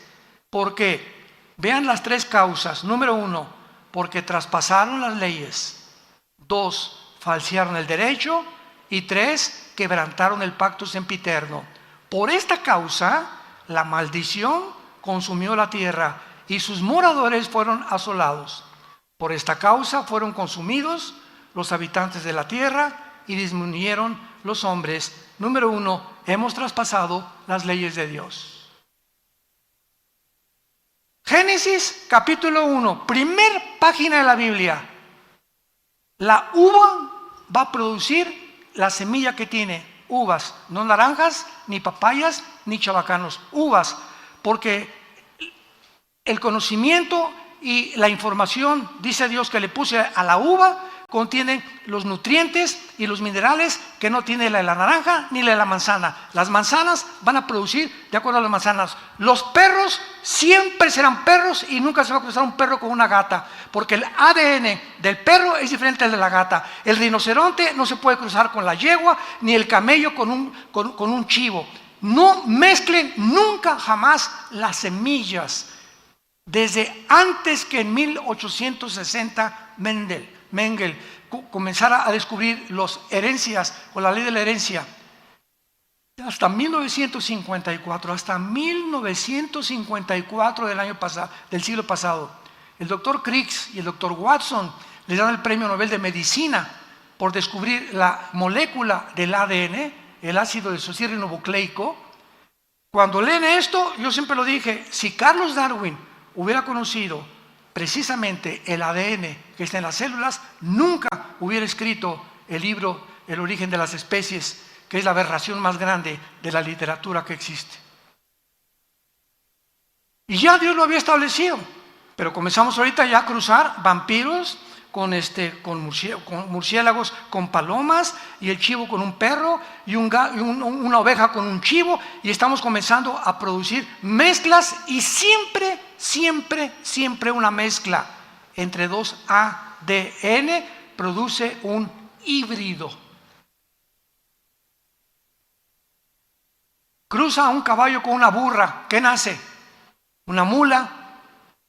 ¿Por qué? Vean las tres causas. Número 1, porque traspasaron las leyes. 2, falsearon el derecho. Y 3, quebrantaron el pacto sempiterno. Por esta causa, la maldición consumió la tierra y sus moradores fueron asolados. Por esta causa fueron consumidos los habitantes de la tierra y disminuyeron los hombres. Número 1, hemos traspasado las leyes de Dios. Génesis capítulo 1, primer página de la Biblia. La uva va a producir la semilla que tiene, uvas, no naranjas, ni papayas, ni chabacanos, uvas, porque el conocimiento y la información, dice Dios, que le puse a la uva, contienen los nutrientes y los minerales que no tiene la de la naranja ni la de la manzana. Las manzanas van a producir de acuerdo a las manzanas. Los perros siempre serán perros y nunca se va a cruzar un perro con una gata, porque el ADN del perro es diferente al de la gata. El rinoceronte no se puede cruzar con la yegua, ni el camello con un chivo. No mezclen nunca jamás las semillas. Desde antes que en 1860 Mengele comenzara a descubrir las herencias o la ley de la herencia, hasta 1954 del año pasado, del siglo pasado, el doctor Crick y el doctor Watson le dan el premio Nobel de Medicina por descubrir la molécula del ADN, el ácido desoxirribonucleico. Cuando leen esto, yo siempre lo dije, si Carlos Darwin hubiera conocido precisamente el ADN que está en las células, nunca hubiera escrito el libro El origen de las especies, que es la aberración más grande de la literatura que existe. Y ya Dios lo había establecido, pero comenzamos ahorita ya a cruzar vampiros con murciélagos, con palomas, y el chivo con un perro, y una oveja con un chivo, y estamos comenzando a producir mezclas, y siempre una mezcla entre dos ADN produce un híbrido. Cruza un caballo con una burra, ¿qué nace? Una mula,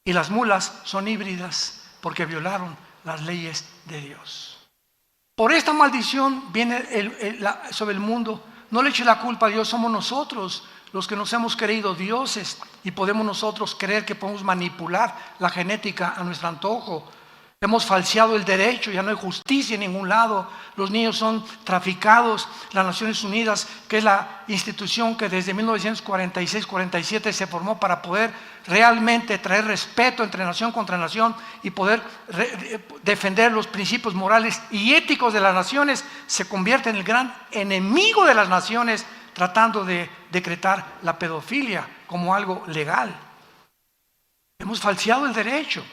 y las mulas son híbridas porque violaron las leyes de Dios. Por esta maldición viene sobre el mundo. No le eche la culpa a Dios, somos nosotros los que nos hemos creído dioses y podemos nosotros creer que podemos manipular la genética a nuestro antojo. Hemos falseado el derecho, ya no hay justicia en ningún lado. Los niños son traficados. Las Naciones Unidas, que es la institución que desde 1946-47 se formó para poder realmente traer respeto entre nación contra nación y poder defender los principios morales y éticos de las naciones, se convierte en el gran enemigo de las naciones, tratando de decretar la pedofilia como algo legal. Hemos falseado el derecho.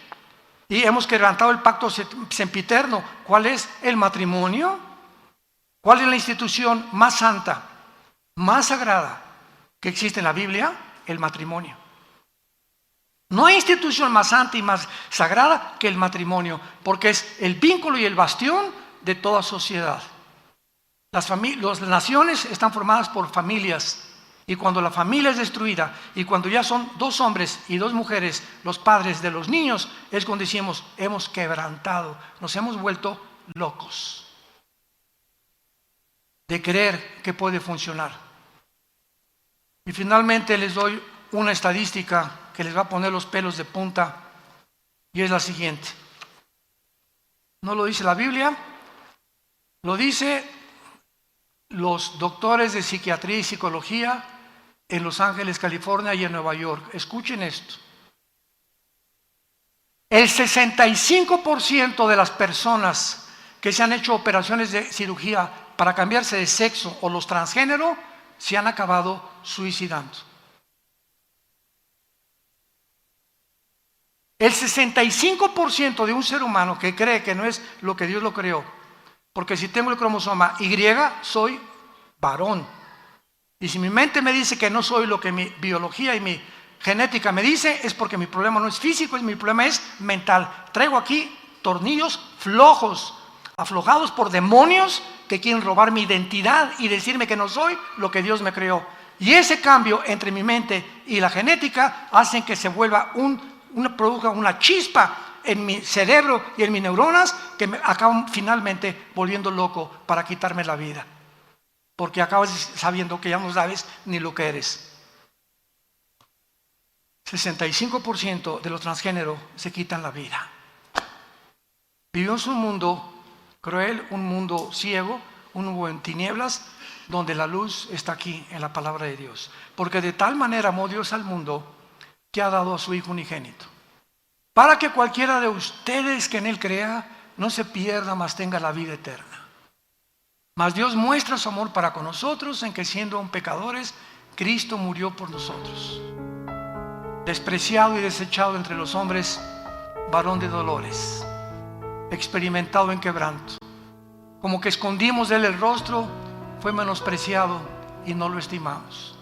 Y hemos quebrantado el pacto sempiterno. ¿Cuál es? El matrimonio. ¿Cuál es la institución más santa, más sagrada que existe en la Biblia? El matrimonio. No hay institución más santa y más sagrada que el matrimonio, porque es el vínculo y el bastión de toda sociedad. Las naciones están formadas por familias, y cuando la familia es destruida y cuando ya son 2 hombres y 2 mujeres los padres de los niños, es cuando decimos hemos quebrantado, nos hemos vuelto locos de creer que puede funcionar. Y finalmente les doy una estadística que les va a poner los pelos de punta, y es la siguiente. No lo dice la Biblia, lo dice los doctores de psiquiatría y psicología en Los Ángeles, California y en Nueva York. Escuchen esto. El 65% de las personas que se han hecho operaciones de cirugía para cambiarse de sexo o los transgénero se han acabado suicidando. El 65% de un ser humano que cree que no es lo que Dios lo creó, porque si tengo el cromosoma Y, soy varón. Y si mi mente me dice que no soy lo que mi biología y mi genética me dice, es porque mi problema no es físico, mi problema es mental. Traigo aquí tornillos flojos, aflojados por demonios que quieren robar mi identidad y decirme que no soy lo que Dios me creó. Y ese cambio entre mi mente y la genética hacen que se vuelva produzca una chispa en mi cerebro y en mis neuronas que me acaban finalmente volviendo loco para quitarme la vida. Porque acabas sabiendo que ya no sabes ni lo que eres. 65% de los transgéneros se quitan la vida. Vivimos un mundo cruel, un mundo ciego, un mundo en tinieblas, donde la luz está aquí en la palabra de Dios. Porque de tal manera amó Dios al mundo que ha dado a su Hijo unigénito, para que cualquiera de ustedes que en Él crea no se pierda, mas tenga la vida eterna. Mas Dios muestra su amor para con nosotros en que siendo aún pecadores, Cristo murió por nosotros. Despreciado y desechado entre los hombres, varón de dolores, experimentado en quebranto. Como que escondimos de Él el rostro, fue menospreciado y no lo estimamos.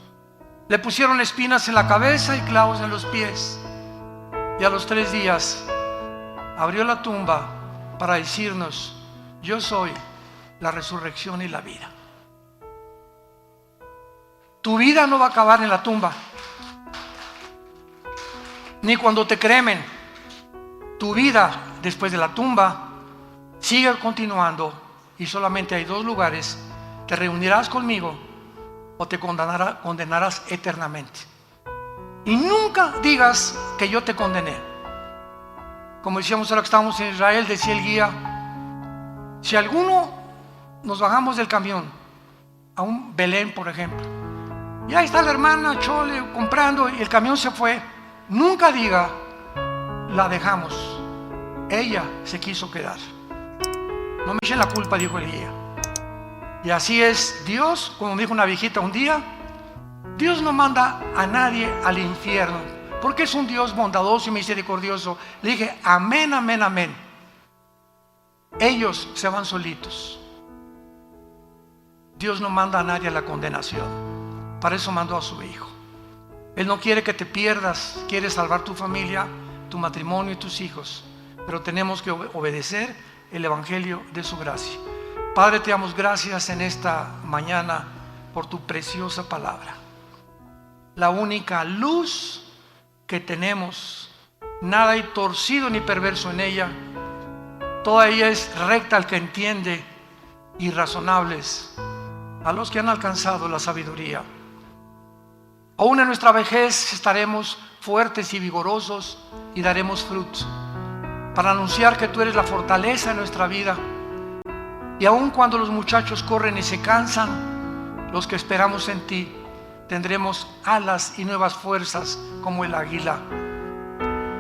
Le pusieron espinas en la cabeza y clavos en los pies. Y a los 3 días abrió la tumba para decirnos: yo soy la resurrección y la vida. Tu vida no va a acabar en la tumba, ni cuando te cremen. Tu vida después de la tumba sigue continuando, y solamente hay 2 lugares: te reunirás conmigo o te condenarás eternamente. Y nunca digas que yo te condené. Como decíamos ahora que estábamos en Israel, decía el guía: si alguno nos bajamos del camión a un Belén, por ejemplo, y ahí está la hermana Chole comprando y el camión se fue, nunca diga la dejamos, ella se quiso quedar. No me echen la culpa, dijo el guía. Y así es Dios. Como me dijo una viejita un día, Dios no manda a nadie al infierno, porque es un Dios bondadoso y misericordioso. Le dije: amén, amén, amén. Ellos se van solitos. Dios no manda a nadie a la condenación. Para eso mandó a su Hijo. Él no quiere que te pierdas, quiere salvar tu familia, tu matrimonio y tus hijos. Pero tenemos que obedecer el Evangelio de su gracia. Padre, te damos gracias en esta mañana por tu preciosa palabra. La única luz que tenemos, nada hay torcido ni perverso en ella. Toda ella es recta al que entiende, y razonables a los que han alcanzado la sabiduría. Aún en nuestra vejez estaremos fuertes y vigorosos y daremos fruto para anunciar que tú eres la fortaleza de nuestra vida. Y aun cuando los muchachos corren y se cansan, los que esperamos en ti tendremos alas y nuevas fuerzas como el águila,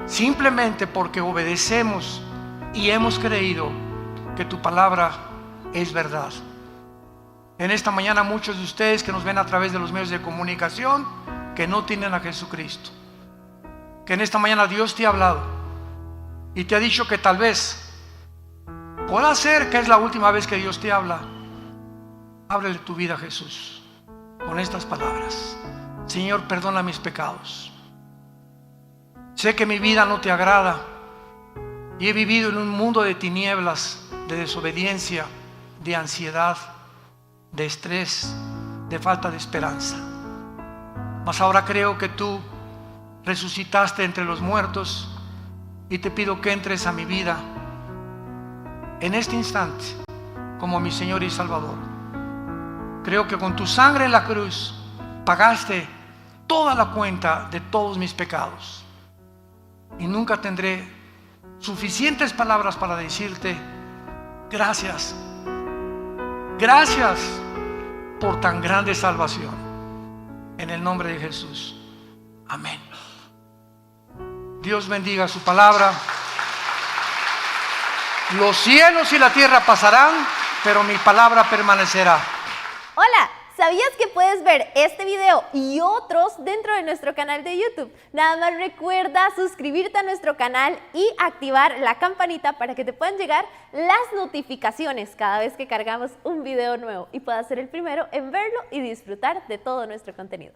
simplemente porque obedecemos y hemos creído que tu palabra es verdad. En esta mañana muchos de ustedes que nos ven a través de los medios de comunicación que no tienen a Jesucristo, que en esta mañana Dios te ha hablado y te ha dicho que tal vez pueda ser que es la última vez que Dios te habla. Ábrele tu vida a Jesús con estas palabras: Señor, perdona mis pecados. Sé que mi vida no te agrada y he vivido en un mundo de tinieblas, de desobediencia, de ansiedad, de estrés, de falta de esperanza. Mas ahora creo que tú resucitaste entre los muertos y te pido que entres a mi vida en este instante como mi Señor y Salvador. Creo que con tu sangre en la cruz pagaste toda la cuenta de todos mis pecados y nunca tendré suficientes palabras para decirte gracias, gracias por tan grande salvación. En el nombre de Jesús, amén. Dios bendiga su palabra. Los cielos y la tierra pasarán, pero mi palabra permanecerá. Hola, ¿sabías que puedes ver este video y otros dentro de nuestro canal de YouTube? Nada más recuerda suscribirte a nuestro canal y activar la campanita para que te puedan llegar las notificaciones cada vez que cargamos un video nuevo y puedas ser el primero en verlo y disfrutar de todo nuestro contenido.